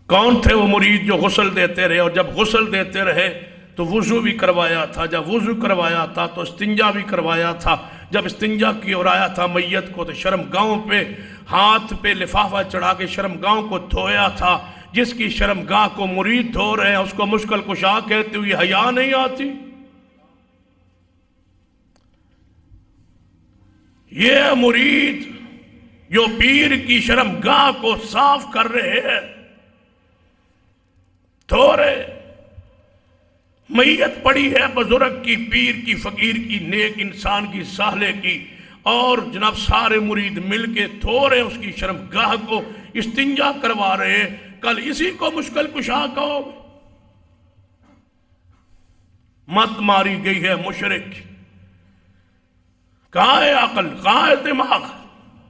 کون تھے وہ مرید جو غسل دیتے رہے؟ اور جب غسل دیتے رہے تو وضو بھی کروایا تھا، جب وضو کروایا تھا تو استنجا بھی کروایا تھا، جب استنجا کی اور آیا تھا میت کو تو شرمگاہوں پہ ہاتھ پہ لفافہ چڑھا کے شرمگاہوں کو دھویا تھا۔ جس کی شرمگاہ کو مرید دھو رہے ہیں اس کو مشکل کشا کہتے ہوئی حیا نہیں آتی؟ یہ مرید جو پیر کی شرمگاہ کو صاف کر رہے ہیں، دھو رہے، میت پڑی ہے بزرگ کی، پیر کی، فقیر کی، نیک انسان کی، صالح کی، اور جناب سارے مرید مل کے دھو رہے اس کی شرمگاہ کو، استنجا کروا رہے۔ کل اسی کو مشکل کشا کہو؟ مت ماری گئی ہے مشرک۔ کہاں ہے عقل، کہاں ہے دماغ،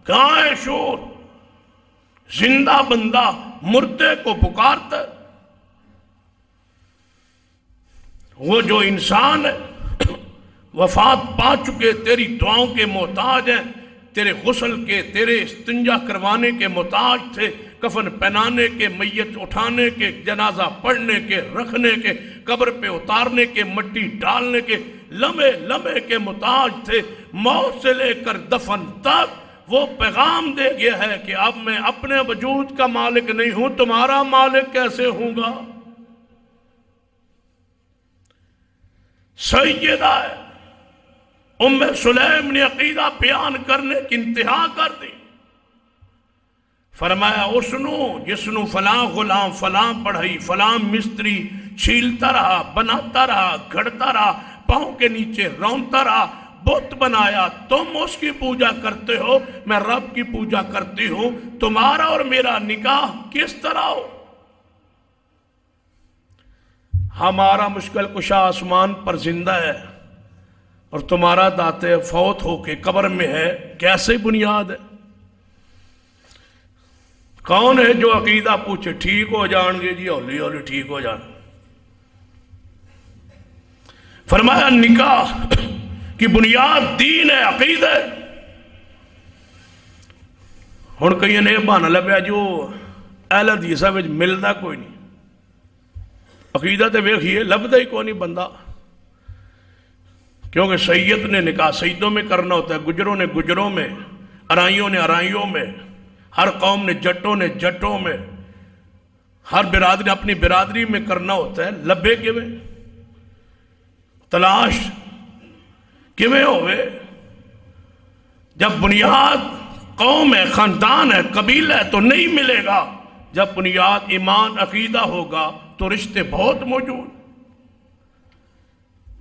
کہاں ہے شعور؟ زندہ بندہ مردے کو پکارتا ہے۔ وہ جو انسان ہے وفات پا چکے تیری دعاؤں کے محتاج ہیں، تیرے غسل کے، تیرے استنجا کروانے کے محتاج تھے، کفن پہنانے کے، میت اٹھانے کے، جنازہ پڑھنے کے، رکھنے کے، قبر پہ اتارنے کے، مٹی ڈالنے کے، لمحے لمحے کے محتاج تھے۔ موت سے لے کر دفن تک وہ پیغام دے گیا ہے کہ اب میں اپنے وجود کا مالک نہیں ہوں، تمہارا مالک کیسے ہوں گا؟ سیدہ ام سلیم نے عقیدہ بیان کرنے کی انتہا کر دی۔ فرمایا اسنو جسنو فلاں غلام فلاں پڑھائی فلاں مستری چھیلتا رہا، بناتا رہا، گھڑتا رہا، پاؤں کے نیچے رونتا رہا، بت بنایا، تم اس کی پوجا کرتے ہو، میں رب کی پوجا کرتی ہوں، تمہارا اور میرا نکاح کس طرح ہو؟ ہمارا مشکل کشا آسمان پر زندہ ہے اور تمہارا داتے فوت ہو کے قبر میں ہے، کیسے بنیاد ہے؟ کون ہے جو عقیدہ پوچھے ٹھیک ہو جان گے جی، ہولی ہولی ٹھیک ہو جان۔ فرمایا نکاح کی بنیاد دین ہے، عقیدہ ہے۔ ہن کئی نے بہانا لبیا جو اہل حدیثاں وچ ملدا کوئی نہیں، عقیدہ تے ویکھیے لبدا ہی کوئی نہیں بندہ، کیونکہ سید نے نکاح سیدوں میں کرنا ہوتا ہے، گجروں نے گجروں میں، ارائیوں نے ارائیوں میں، ہر قوم نے جٹوں نے جٹوں میں، ہر برادری اپنی برادری میں کرنا ہوتا ہے۔ لبے کیویں تلاش کیویں ہوئے؟ جب بنیاد قوم ہے، خاندان ہے، قبیلہ ہے تو نہیں ملے گا، جب بنیاد ایمان عقیدہ ہوگا تو رشتے بہت موجود۔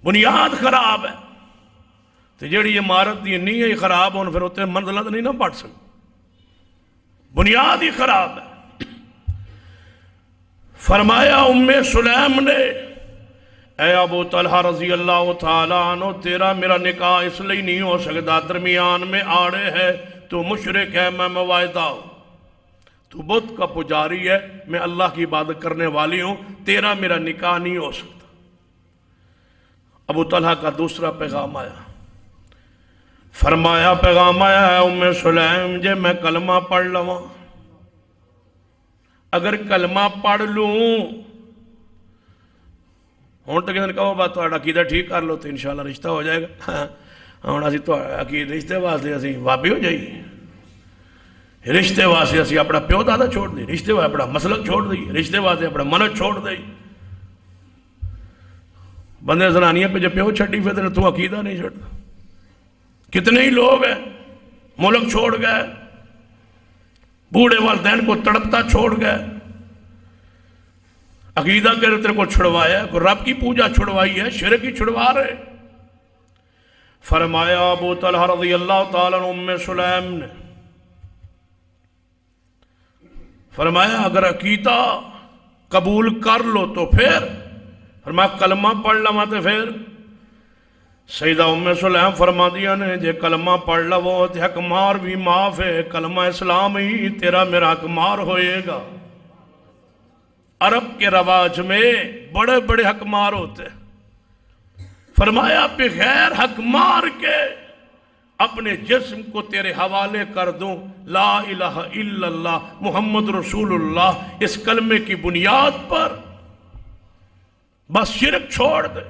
بنیاد خراب ہے تو جیڑی عمارت دی نہیں ہے خراب ہون، پھر اتنے منزلت نہیں نہ پڑھ سکتے، بنیاد ہی خراب ہے۔ فرمایا ام سلیم نے اے ابو طلحہ رضی اللہ تعالیٰ عنہ، تیرا میرا نکاح اس لیے نہیں ہو سکتا، درمیان میں آڑے ہے، تو مشرک ہے، میں موائدہ ہوں، تو بت کا پجاری ہے، میں اللہ کی عبادت کرنے والی ہوں، تیرا میرا نکاح نہیں ہو سکتا۔ ابو طلحہ کا دوسرا پیغام آیا، فرمایا پیغام آیا ہے ام سلیم جے میں کلمہ پڑھ لوں، اگر کلمہ پڑھ لوں ہون تو کہنے کہو بات تو عقیدہ ٹھیک کر لو تو انشاءاللہ رشتہ ہو جائے گا۔ ہون اسی تو عقید رشتے واسطے اسی وابی ہو جائیے، رشتے واسطے اسی اپنا پیو دادا چھوڑ دی، رشتے واسطے اپنا مسلک چھوڑ دی، رشتے واسطے اپنا منت چھوڑ دی۔ بندے زنانیاں پہ جب پیو چھٹی پھر تو عقیدہ نہیں چھوڑتا۔ کتنے ہی لوگ ہیں ملک چھوڑ گئے، بوڑھے والدین کو تڑپتا چھوڑ گئے، عقیدہ کہتے تیرے کو چھڑوایا، کوئی رب کی پوجا چھڑوائی ہے، شرک ہی چھڑوا رہے۔ فرمایا ابو طلحہ رضی اللہ تعالیٰ عنہ ام سلیم نے فرمایا اگر عقیدہ قبول کر لو تو پھر فرمایا کلمہ پڑھ لما تے پھر سیدہ ام سلیم فرما دیا نے جے کلمہ پڑھ لو تے حق مار بھی معاف ہے، کلمہ اسلام ہی تیرا میرا حق مار ہوئے گا۔ عرب کے رواج میں بڑے بڑے حق مار ہوتے، فرمایا بغیر حق مار کے اپنے جسم کو تیرے حوالے کر دوں، لا الہ الا اللہ محمد رسول اللہ، اس کلمے کی بنیاد پر بس شرک چھوڑ دے۔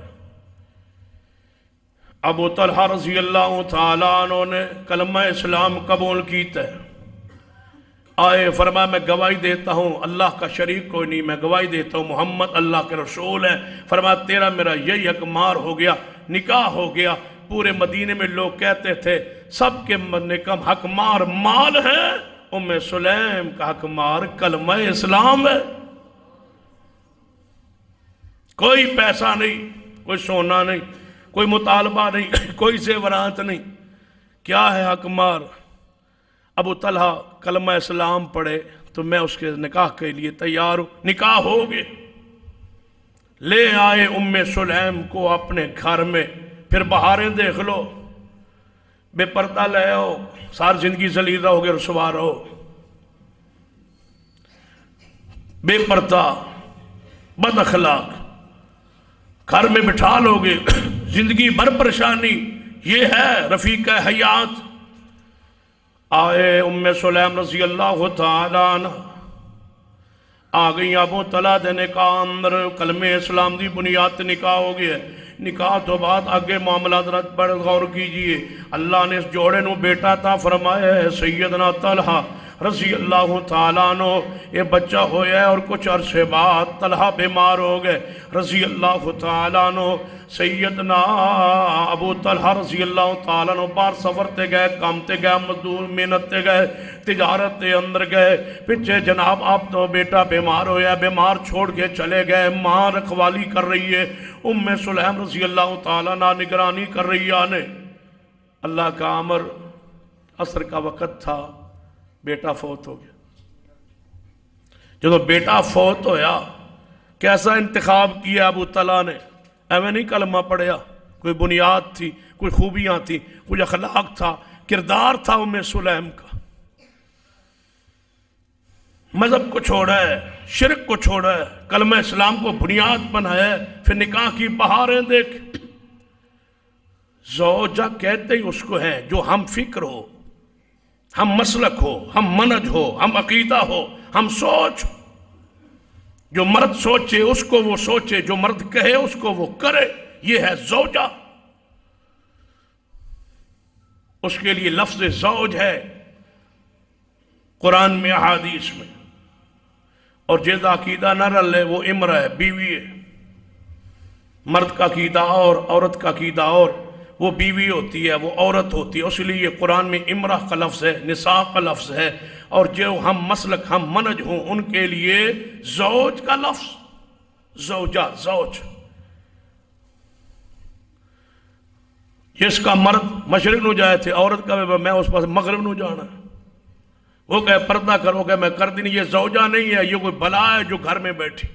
ابو طلحہ رضی اللہ تعالیٰ عنہ نے کلمہ اسلام قبول کیتا ہے، آئے فرمایا میں گواہی دیتا ہوں اللہ کا شریک کوئی نہیں، میں گواہی دیتا ہوں محمد اللہ کے رسول ہے۔ فرمایا تیرا میرا یہی حق مار ہو گیا، نکاح ہو گیا۔ پورے مدینے میں لوگ کہتے تھے سب کے کم حق مار مال ہے، ام سلیم کا حق مار کلمہ اسلام ہے۔ کوئی پیسہ نہیں، کوئی سونا نہیں، کوئی مطالبہ نہیں، کوئی زیورات نہیں، کیا ہے حق مار؟ ابو طلحہ کلمہ اسلام پڑھے تو میں اس کے نکاح کے لیے تیار ہوں۔ نکاح ہو گئے، لے آئے ام سلیم کو اپنے گھر میں، پھر بہاریں دیکھ لو، بے پردہ لے آؤ، ساری زندگی ذلیل رہو گے، رسوا رہو، بے پردہ بد اخلاق گھر میں بٹھا لو گے، زندگی بھر پریشانی، یہ ہے رفیق حیات۔ آئے ام سلیم رضی اللہ تعالیٰ عنہ آ گئی ابو طلحہ دے نکاح اندر کلمہ اسلام دی بنیاد نکاح ہو گیا ہے۔ نکاح تو بعد آگے معاملات رت پر غور کیجئے، اللہ نے اس جوڑے نو بیٹا تا فرمایا ہے سیدنا طلحہ رضی اللہ تعالیٰ عنہ، یہ بچہ ہویا ہے اور کچھ عرصے بعد طلحہ بیمار ہو گئے رضی اللہ تعالیٰ عنہ۔ سیدنا ابو طلحہ رضی اللہ تعالیٰ عنہ بار سفر تے گئے، کام تے گئے، مزدور محنت تے گئے، تجارت تے اندر گئے، پچھے جناب آپ تو بیٹا بیمار ہویا، بیمار چھوڑ کے چلے گئے، ماں رکھوالی کر رہی ہے، ام سلیم رضی اللہ تعالیٰ عنہ نگرانی کر رہی ہے آنے۔ اللہ کا امر، عصر کا وقت تھا، بیٹا فوت ہو گیا۔ جب بیٹا فوت ہویا کیسا انتخاب کیا ابو طلحہ نے؟ ایویں نہیں کلمہ پڑھیا، کوئی بنیاد تھی، کوئی خوبیاں تھی، کوئی اخلاق تھا، کردار تھا ام سلیم کا۔ مذہب کو چھوڑا ہے، شرک کو چھوڑا ہے، کلمہ اسلام کو بنیاد بنایا ہے، پھر نکاح کی بہاریں دیکھ۔ زوجہ کہتے ہی اس کو ہے جو ہم فکر ہو، ہم مسلک ہو، ہم منج ہو، ہم عقیدہ ہو، ہم سوچ ہو۔ جو مرد سوچے اس کو وہ سوچے، جو مرد کہے اس کو وہ کرے، یہ ہے زوجہ۔ اس کے لیے لفظ زوج ہے قرآن میں، احادیث میں، اور جیسا عقیدہ نہ رلے وہ امرہ ہے، بیوی ہے۔ مرد کا عقیدہ اور عورت کا عقیدہ اور، وہ بیوی ہوتی ہے، وہ عورت ہوتی ہے، اس لیے قرآن میں امرہ کا لفظ ہے، نساء کا لفظ ہے، اور جو ہم مسلک ہم منج ہوں ان کے لیے زوج کا لفظ، زوجہ، زوج۔ جس کا مرد مشرق نو جائے تھے، عورت کا میں اس پاس مغرب نو جانا ہے، وہ کہے پردہ کرو کہ میں کر دی نہیں، یہ زوجہ نہیں ہے، یہ کوئی بلا ہے جو گھر میں بیٹھی۔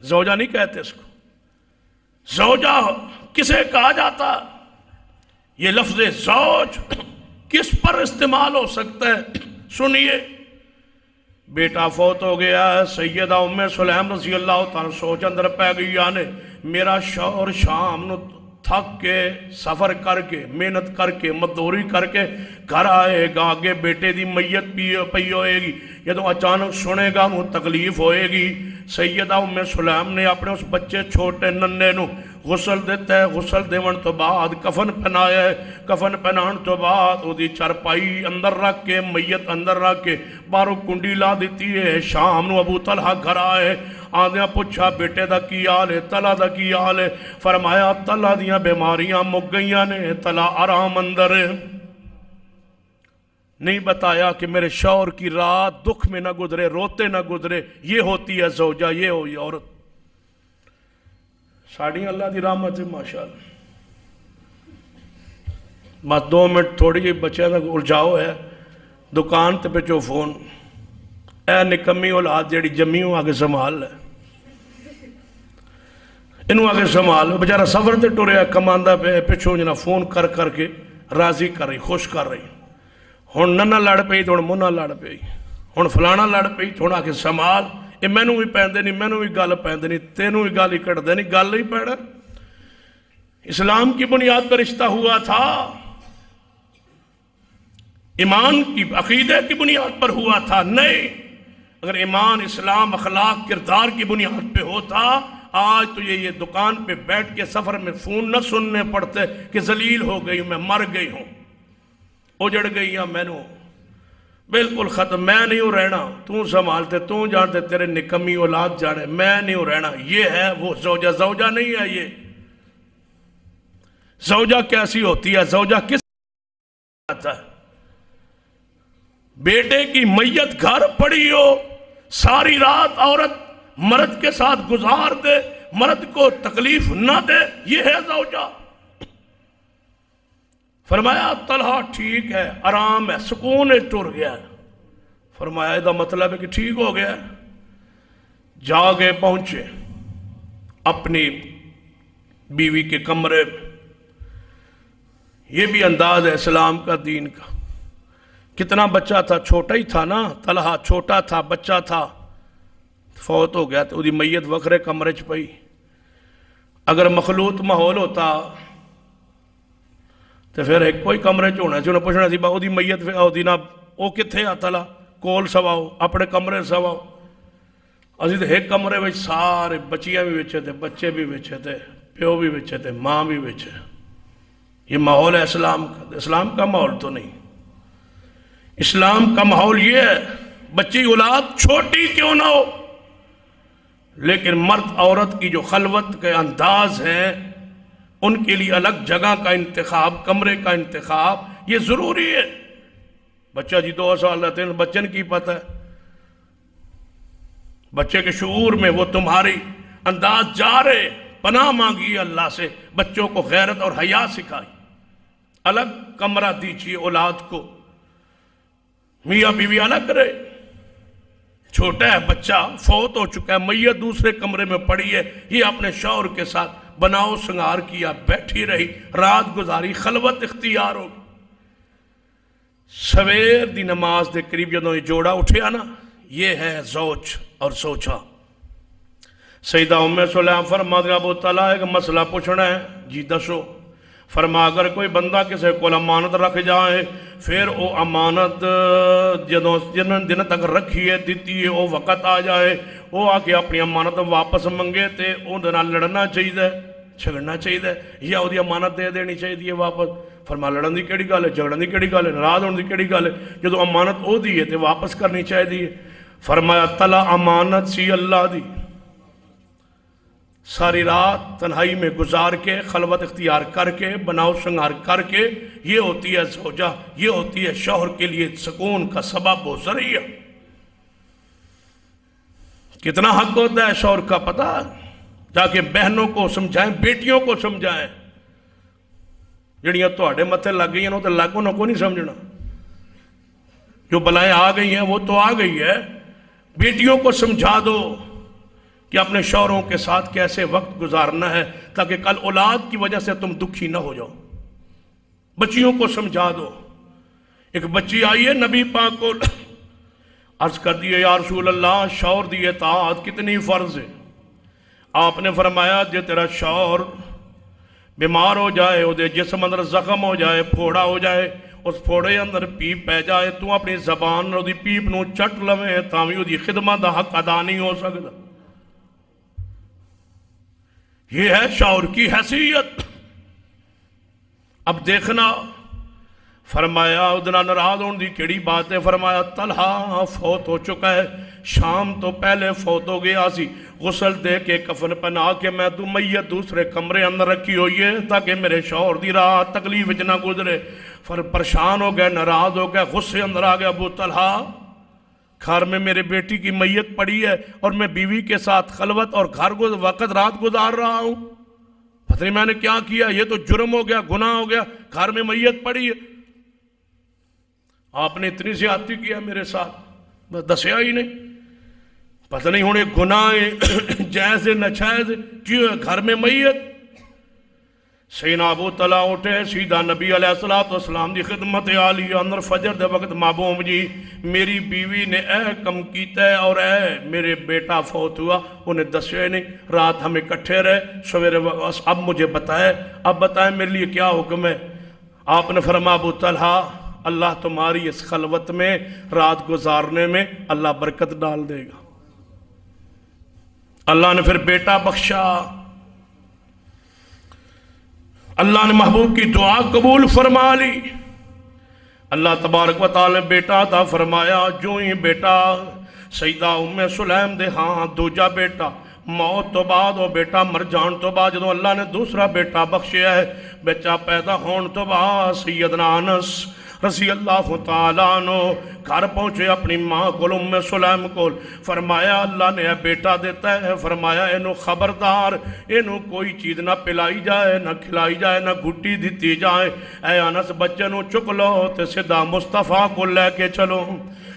زوجہ نہیں کہتے اس کو۔ زوجہ کسے کہا جاتا؟ یہ لفظ زوج کس پر استعمال ہو سکتا ہے؟ سنیے، بیٹا فوت ہو گیا ہے، سیدہ ام سلیم رضی اللہ تعالیٰ سوچ اندر پہ گئی آنے، میرا شوہر شام نو تھک کے سفر کر کے محنت کر کے مزدوری کر کے گھر آئے گا، آگے بیٹے دی میت پئی ہوئے گی، یہ تو اچانک سنے گا وہ تکلیف ہوئے گی۔ سیدہ ام سلیم نے اپنے اس بچے چھوٹے ننے نو غسل دیتا ہے، غسل دیون تو بعد کفن پہنایا ہے، کفن پہنان تو بعد وہ دی چرپائی اندر رکھ کے میت اندر رکھ کے بارو کنڈی لا دیتی ہے۔ شام نو ابو طلحہ گھر آئے، آدھیاں پوچھا بیٹے دا کی حال ہے، طلحہ دا کی حال ہے؟ فرمایا طلحہ دیاں بیماریاں مک گئیاں نے، طلحہ آرام اندر ہے۔ نہیں بتایا کہ میرے شوہر کی رات دکھ میں نہ گزرے، روتے نہ گزرے، یہ ہوتی ہے زوجہ، یہ ہوئی عورت۔ ساڑھی اللہ دی رحمت ہے ماشاءاللہ۔ بس 2 منٹ تھوڑی جی بچے تک الجھاؤ ہے، دکان تے پہ جو فون، اے نکمی اولاد جیڑی جمی ہوں آگے سنبھال لے، انہوں آگے سنبھال لے، بچارہ سفر تے ٹوریا کماندہ پہ پچھوں جنا فون کر کر کے راضی کر رہی، خوش کر رہی۔ ہن ننہ لڑ پئی تو ہن منہ لڑ پئی، ہن فلانا لڑ پئی تو ہن آگے سنبھال، یہ مینوں بھی پیندے نہیں، مینوں بھی گل پیندے نہیں، تینوں بھی گل ہی کٹدے نہیں، گل نہیں پیڑا۔ اسلام کی بنیاد پر رشتہ ہوا تھا، ایمان کی عقیدے کی بنیاد پر ہوا تھا، نہیں۔ اگر ایمان، اسلام، اخلاق، کردار کی بنیاد پہ ہوتا، آج تو یہ دکان پہ بیٹھ کے سفر میں فون نہ سننے پڑتے کہ ذلیل ہو گئی ہوں، میں مر گئی ہوں، اجڑ گئی ہوں، میں نے بالکل ختم، میں نہیں ہوں رہنا، تو سنبھالتے، تو جانتے، تیرے نکمی اولاد جانے، میں نہیں ہوں رہنا۔ یہ ہے وہ زوجہ، زوجہ نہیں ہے یہ۔ زوجہ کیسی ہوتی ہے؟ زوجہ کس آتا ہے؟ بیٹے کی میت گھر پڑی ہو، ساری رات عورت مرد کے ساتھ گزار دے، مرد کو تکلیف نہ دے، یہ ہے زوجہ۔ فرمایا طلحہ ٹھیک ہے، آرام ہے، سکون ہے، ٹر گیا ہے۔ فرمایا ایدہ مطلب ہے کہ ٹھیک ہو گیا ہے۔ جاگے پہنچے اپنی بیوی کے کمرے میں۔ یہ بھی انداز ہے اسلام کا، دین کا۔ کتنا بچہ تھا؟ چھوٹا ہی تھا نا، طلحہ چھوٹا تھا، بچہ تھا، فوت ہو گیا تو وہ دی میت وکھرے کمرے چ پئی۔ اگر مخلوط ماحول ہوتا تو پھر ایک کوئی کمرے ہونا سی، انہیں پوچھنا سی با دی میت نہ وہ کتنے آ تلا کول سواؤ اپنے کمرے سواؤ. اسی تو ایک کمرے میں سارے بچیاں بھی بچے تھے، بچے بھی بچے تھے، پیو بھی بچے تھے، ماں بھی بچے. یہ ماحول ہے اسلام کا؟ اسلام کا ماحول تو نہیں. اسلام کا ماحول یہ ہے بچی اولاد چھوٹی کیوں نہ ہو لیکن مرد عورت کی جو خلوت کے انداز ہیں ان کے لیے الگ جگہ کا انتخاب، کمرے کا انتخاب یہ ضروری ہے. بچہ جی 2 سال رہتے ہیں، بچے نے کی پتہ ہے؟ بچے کے شعور میں وہ تمہاری انداز جا رہے. پناہ مانگی اللہ سے، بچوں کو غیرت اور حیا سکھائی. الگ کمرہ دیجیے اولاد کو، میاں بیوی الگ رہے. چھوٹا ہے بچہ، فوت ہو چکا ہے، میت دوسرے کمرے میں پڑی ہے، یہ اپنے شوہر کے ساتھ بناؤ سنگار کیا، بیٹھی رہی، رات گزاری، خلوت اختیار ہو. سویر دی نماز دے قریب جدوں یہ جوڑا اٹھیا نا، یہ ہے زوج اور سوچا. سیدہ ام سلیم فرماتی ابو طلحہ ایک مسئلہ پوچھنا ہے. جی دسو. فرما اگر کوئی بندہ کسی کو امانت رکھ جائے پھر وہ امانت جن دن تک رکھیے دیتی ہے وہ وقت آ جائے وہ آ کے اپنی امانت واپس منگے تے اندر لڑنا چاہیے جھگڑنا چاہیے یا وہ امانت دے دینی چاہیے واپس. فرما لڑن دی کیڑی گل ہے، جھگڑن دی کیڑی گل ہے، ناراض ہونے دی کیڑی گل ہے؟ جدو امانت او دی ہے تے واپس کرنی چاہیے. فرمایا تلا امانت سی اللہ دی، ساری رات تنہائی میں گزار کے خلوت اختیار کر کے بناؤ شنگار کر کے یہ ہوتی ہے زوجہ، یہ ہوتی ہے شوہر کے لیے سکون کا سبب و ذریعہ. کتنا حق ہوتا ہے شوہر کا پتہ؟ جا کے بہنوں کو سمجھائیں، بیٹیوں کو سمجھائیں. جڑیاں تواڈے متھے لگ گئی ہیں تو لاگوں نہ کو نہیں سمجھنا. جو بلائیں آ گئی ہیں وہ تو آ گئی ہے. بیٹیوں کو سمجھا دو کہ اپنے شوہروں کے ساتھ کیسے وقت گزارنا ہے تاکہ کل اولاد کی وجہ سے تم دکھی نہ ہو جاؤ. بچیوں کو سمجھا دو. ایک بچی آئی ہے نبی پاک کو عرض کر دیے یا رسول اللہ شوہر دی اطاعت کتنی فرض ہے؟ آپ نے فرمایا جے تیرا شوہر بیمار ہو جائے، وہ دے جسم اندر زخم ہو جائے، پھوڑا ہو جائے، اس پھوڑے اندر پیپ پہ جائے، تو اپنی زبان اور دی پیپ نو چٹ لویں تاوی وہ دی خدمت دا حق ادا نہیں ہو سکتا. یہ ہے شوہر کی حیثیت. اب دیکھنا فرمایا ادنا ناراض ہونے دی کیڑی بات ہے؟ فرمایا طلحہ فوت ہو چکا ہے، شام تو پہلے فوت ہو گیا سی، غسل دے کے کفن پہنا کے میں تو میت دوسرے کمرے اندر رکھی ہوئی ہے تاکہ میرے شوہر دی رات تکلیف وچ نہ گزرے. پریشان ہو گئے، ناراض ہو گئے، غصے اندر آ گیا ابو طلحہ گھر میں میرے بیٹی کی میت پڑی ہے اور میں بیوی کے ساتھ خلوت اور گھر کو وقت رات گزار رہا ہوں، پتہ نہیں میں نے کیا کیا، یہ تو جرم ہو گیا، گناہ ہو گیا، گھر میں میت پڑی ہے. آپ نے اتنی زیادتی کیا میرے ساتھ، میں دسیا ہی نہیں. پتہ نہیں ہونے گناہ جائز ناجائز کیوں ہے گھر میں میت. سیدنا ابو طلحہ اٹھے، سیدھا نبی علیہ السلام دی خدمت عالیہ اندر فجر دے وقت محبوب جی میری بیوی نے اے کم کیتا ہے اور اے میرے بیٹا فوت ہوا، انہیں دسیا نہیں، رات ہم اکٹھے رہے، سویرے اب مجھے اب بتائیں میرے لیے کیا حکم ہے؟ آپ نے فرمایا ابو طلحہ اللہ تمہاری اس خلوت میں رات گزارنے میں اللہ برکت ڈال دے گا. اللہ نے پھر بیٹا بخشا، اللہ نے محبوب کی دعا قبول فرما لی. اللہ تبارک و تعالی نے بیٹا عطا فرمایا. جو ہی بیٹا سیدہ ام سلیم دے ہاں دوجا بیٹا موت تو بعد وہ بیٹا مر جان تو بعد جدو اللہ نے دوسرا بیٹا بخشیا ہے، بچہ پیدا ہون تو بعد سیدنا انس رضی اللہ تعالیٰ عنہ گھر پہنچے اپنی ماں کو ام سلیم کو. فرمایا اللہ نے بیٹا دیتا ہے، فرمایا اینو خبردار اینو کوئی چیز نہ پلائی جائے، نہ کھلائی جائے، نہ گھٹی دیتی جائے. اے انس بچے نو چک لو تے سیدھا مصطفیٰ کو لے کے چلو.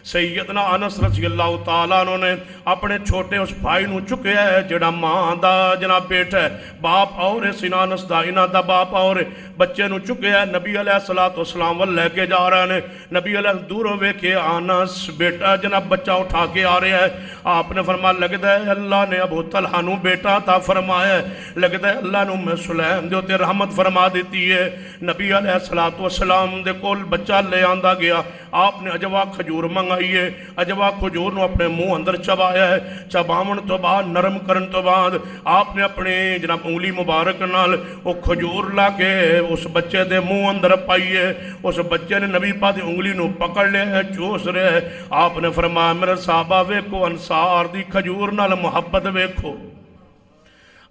سیدنا انس رضی اللہ تعالیٰ عنہ نے اپنے چھوٹے اس بھائی نو چکیا ہے جڑا ماں دا جناب بیٹا ہے، باپ اور سیدنا انس دا انہ دا باپ اور بچے نو چکیا ہے. نبی علیہ السلام وہ لے کے جا رہے ہیں. نبی علیہ دور ہوئے کہ آنس بیٹا جناب بچہ اٹھا کے آ رہا ہے. آپ نے فرمایا لگتا ہے اللہ نے ابو طلحہ نو بیٹا عطا فرمایا ہے, لگتا ہے اللہ نے ام سلیم دے تے رحمت فرما دیتی ہے. نبی علیہ السلام دے کول بچہ لے آندا گیا. آپ نے اجوا کھجور منگائی ہے, اجوا کھجور نو اپنے منہ اندر چبایا ہے. چباون تو بعد نرم کرن تو بعد آپ نے اپنے جناب انگلی مبارک نال وہ کھجور لا کے اس بچے دے منہ اندر پائی ہے. اس بچے نے نبی پاک دی انگلی نو پکڑ لیا ہے, چوس رہے ہے. آپ نے فرمایا میرے صحابہ ویکھو انصار دی کھجور نال محبت ویکھو,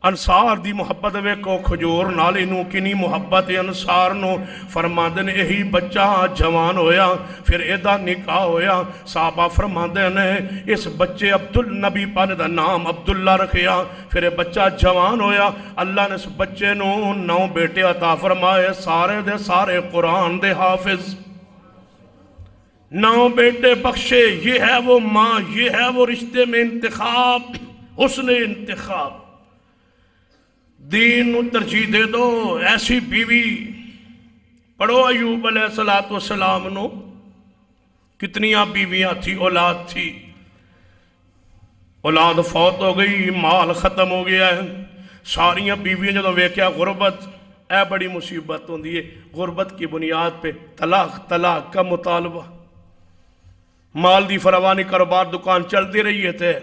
انصار دی محبت ویکھو کھجور نال انہوں کنی محبت انصار نو. فرماندے نے یہی بچہ جوان ہویا پھر ایدہ نکاح ہویا. صحابہ فرماندے نے اس بچے نبی پاک دا نام عبداللہ رکھیا. پھر یہ بچہ جوان ہویا. اللہ نے اس بچے نو 9 بیٹے عطا فرمائے, سارے دے سارے قرآن دے حافظ. 9 بیٹے بخشے. یہ ہے وہ ماں, یہ ہے وہ رشتے میں انتخاب, حسن انتخاب. دین نو ترجیح دے دو. ایسی بیوی پڑھو ایوب علیہ السلام نو کتنیاں بیویاں تھی, اولاد تھی, اولاد فوت ہو گئی, مال ختم ہو گیا ہے. ساریاں بیویاں جدو ویکھیا غربت, اے بڑی مصیبت ہوندی ہے. غربت کی بنیاد پہ طلاق کا مطالبہ. مال دی فراوانی, کاروبار دکان چلتی رہی ہے تھے,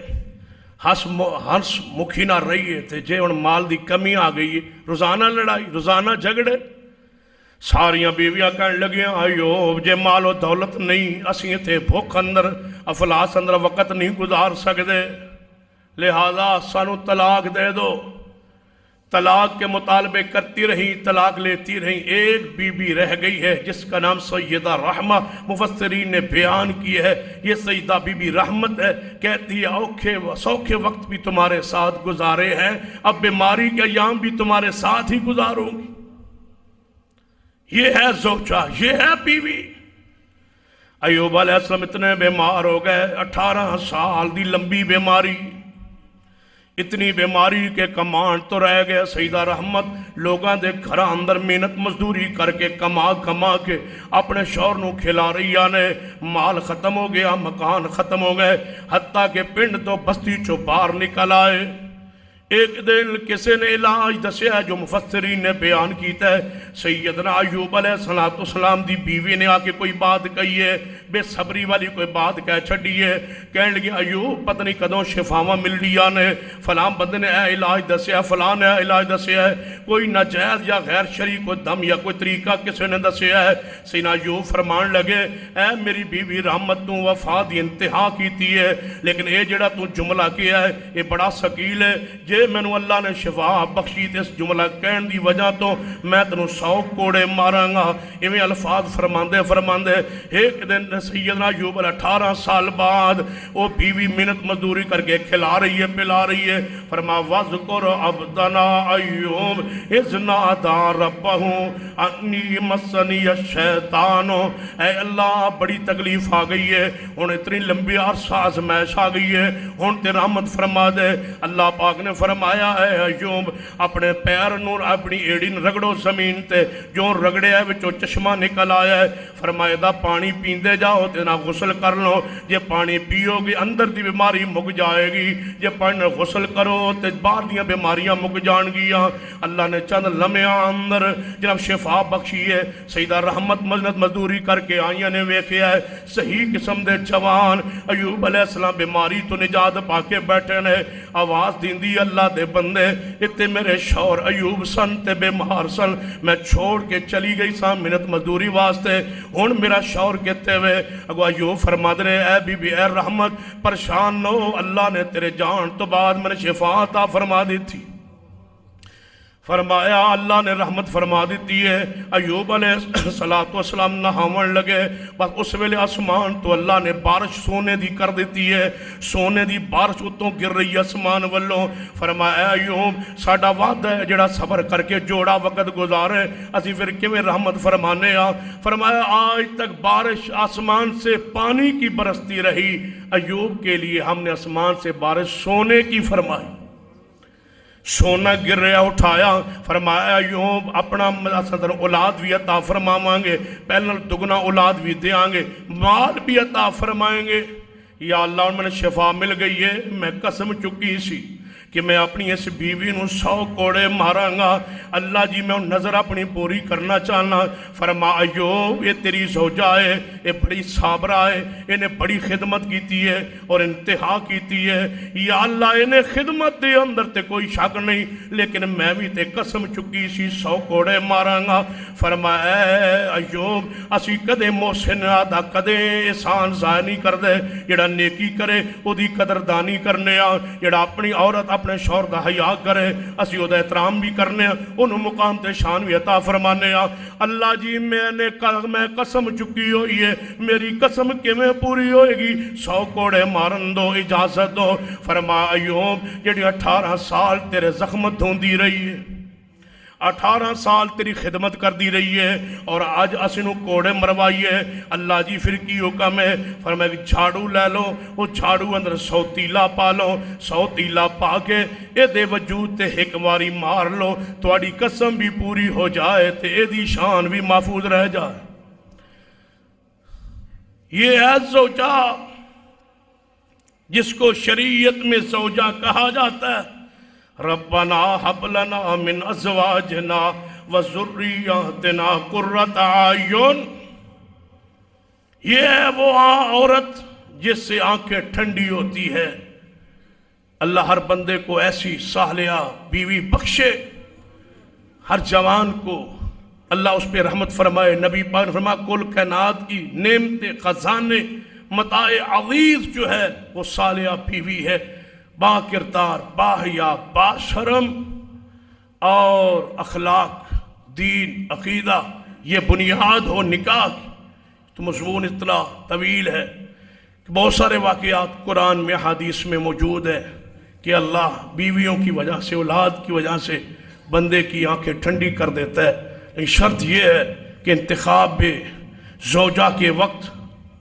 ہنس مکھی نہ رہی ہے تھے. جے ان مال دی کمی آ گئی, روزانہ لڑائی, روزانہ جھگڑے. ساریاں بیویاں کہنے لگیاں ایوب جے مال و دولت نہیں, اسیں تھے بھوک اندر افلاس اندر وقت نہیں گزار سکتے, لہذا سانو طلاق دے دو. طلاق کے مطالبے کرتی رہی, طلاق لیتی رہی. ایک بی بی رہ گئی ہے جس کا نام سیدہ رحمہ مفسرین نے بیان کی ہے. یہ سیدہ بی بی رحمت ہے. کہتی ہے سوکھے وقت بھی تمہارے ساتھ گزارے ہیں, اب بیماری کے ایام بھی تمہارے ساتھ ہی گزاروں گی. یہ ہے زوجہ, یہ ہے بیوی. ایوب علیہ السلام اتنے بیمار ہو گئے, 18 سال دی لمبی بیماری. اتنی بیماری کے کمان تو رہ گئے. سیدہ رحمت لوگاں دے گھر اندر محنت مزدوری کر کے کما کے اپنے شوہر نو کھلا رہی آنے. مال ختم ہو گیا, مکان ختم ہو گئے, حتیٰ کہ پنڈ تو بستی چو باہر نکل آئے. ایک دن کسی نے علاج دسیا ہے جو مفسرین نے بیان کیتا ہے. سیدنا ایوب علیہ السلام دی بیوی نے آ کے کوئی بات کہی ہے, بے صبری والی کوئی بات کہہ چھڑی ہے. کہنے لگی ایوب پتہ نہیں کدوں شفاواں مل رہی آنے, فلاں بندے نے اے علاج دسیا, فلاں نے اے علاج دسیا ہے, کوئی ناجائز یا غیر شرعی کوئی دم یا کوئی طریقہ کسی نے دسیا ہے. سیدنا ایوب فرمان لگے اے میری بیوی رحمت تو وفا دی انتہا کیتی ہے, لیکن اے جڑا تو جملہ کیا ہے یہ بڑا ثقیل ہے. جے مینو اللہ نے شفا بخشی تے اس جملہ کہن دی وجہ تو میں تنو 100 کوڑے ماراں گا. ایویں الفاظ فرماندے ایک دن سیدنا ایوب 18 سال بعد وہ بیوی محنت مزدوری کر کے کھلا رہی ہے, پلا رہی ہے. فرما وَذْكُرْ عَبْدَنَا ایوب اذ نَادَىٰ رَبَّهُ اَنِّی مَسَّنِیَ الشَّیطَانُ. اے اللہ بڑی تکلیف آ گئی ہے, ہن اتنی لمبی عرصہ آزمائش آ گئی ہے, ہن تے رحمت فرما دے. اللہ پاک نے فرمایا اے ایوب اپنے پیر نور اپنی ایڑی رگڑو زمین تے, جو رگڑے ہے وچوں چشمہ نکل آیا ہے. فرمایا دا پانی پیندے جاؤ تے نہ غسل کر لو, جے پانی پیو گے اندر دی بیماری مک جائے گی, جے پانی غسل کرو تے باہر دیاں بیماریاں مک جان گیاں. اللہ نے چند لمحیاں اندر جناب شفا بخشی ہے. سیدہ رحمت محنت مزدوری کر کے آئیاں نے ویکھیا ہے صحیح قسم دے جوان ایوب علیہ السلام بیماری تو نجات پا کے بیٹھے نے. آواز دیندی اللہ دے بندے اتے میرے شوہر ایوب سن تے بیمار سن, میں چھوڑ کے چلی گئی سا محنت مزدوری واسطے, ہن میرا شوہر کہتے ہوئے اگو ایوب فرما دے اے بی بی اے رحمت پریشان نو, اللہ نے تیرے جان تو بعد میں نے شفا عطا فرما دی تھی. فرمایا اللہ نے رحمت فرما دیتی ہے. ایوب علیہ السلام نہاون لگے, بس اس ویلے آسمان تو اللہ نے بارش سونے دی کر دیتی ہے, سونے دی بارش اتوں گر رہی ہے آسمان والوں. فرمایا ایوب ساڈا وعدہ ہے جڑا صبر کر کے جوڑا وقت گزارے اسی پھر کیویں رحمت فرمانے آ. فرمایا آج تک بارش آسمان سے پانی کی برستی رہی, ایوب کے لیے ہم نے آسمان سے بارش سونے کی فرمائی. سونا گر رہا اٹھایا، فرمایا ایوب اپنا صدر اولاد بھی عطا فرماویں گے، پہلے دگنا اولاد بھی دیاں گے، مال بھی عطا فرمائیں گے۔ یا اللہ میں نے شفا مل گئی ہے، میں قسم چکی سی کہ میں اپنی اس بیوی نو 100 کوڑے ماراں گا۔ اللہ جی میں نظر اپنی پوری کرنا چاہنا۔ فرما ایوب یہ تیری زوجہ ہے، یہ بڑی صابرہ ہے، انہیں بڑی خدمت کیتی ہے اور انتہا کیتی ہے۔ یا اللہ انہیں خدمت دے اندر تے کوئی شک نہیں، لیکن میں بھی تے قسم چکی سی 100 کوڑے ماراں گا۔ فرما اے ایوب اسی کدے محسن آدھا کدے احسان ضائع نہیں کر دے، جڑا نیکی کرے او دی قدردانی کرنے آ، جڑا اپنی عورت اپنے شوہر دا حیا کرے اسی او دا احترام بھی کرنے انہوں مقام تے شان بھی عطا فرمانے آ۔ اللہ جی میں قسم چکی ہوئی ہے، میری قسم کہ میں پوری ہوئے گی، 100 کوڑے مارن دو، اجازت دو۔ فرما ایوب جڑی 18 سال تیرے زخمت دھوندی رہی ہے، 18 سال تیری خدمت کر دی رہی ہے اور آج اسنو کوڑے مروائی ہے، اللہ جی پھر کی حکم ہے؟ فرمایا کہ جھاڑو لے لو، وہ جھاڑو اندر 100 تیلا پا لو، 100 تیلا پا کے اے دے وجود تے ایک واری مار لو، تواڈی قسم بھی پوری ہو جائے تے اے دی شان بھی محفوظ رہ جائے۔ یہ ہے زوجہ جس کو شریعت میں زوجہ کہا جاتا ہے۔ ربنا حب لنا من ازواجنا وذریاتنا قرۃ اعین، یہ ہے وہ عورت جس سے آنکھیں ٹھنڈی ہوتی ہے۔ اللہ ہر بندے کو ایسی صالحہ بیوی بخشے، ہر جوان کو اللہ اس پہ رحمت فرمائے۔ نبی پاک نے فرمایا کل کائنات کی نعمت خزانے متاع عزیز جو ہے وہ صالحہ بیوی ہے، با کردار، با حیا، با شرم اور اخلاق، دین، عقیدہ، یہ بنیاد ہو نکاح کی۔ تو مضمون اطلاع طویل ہے، بہت سارے واقعات قرآن میں حدیث میں موجود ہے کہ اللہ بیویوں کی وجہ سے، اولاد کی وجہ سے بندے کی آنکھیں ٹھنڈی کر دیتا ہے۔ لیکن شرط یہ ہے کہ انتخاب زوجہ کے وقت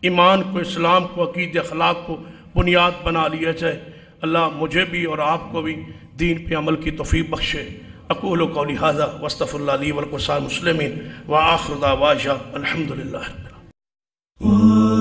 ایمان کو، اسلام کو، عقید اخلاق کو بنیاد بنا لیا جائے۔ اللہ مجھے بھی اور آپ کو بھی دین پہ عمل کی توفیق بخشے۔ اقول قولی ھذا واستغفر اللہ لی ولکم ولسائر المسلمین وآخر دعوانا الحمدللہ رب العالمین۔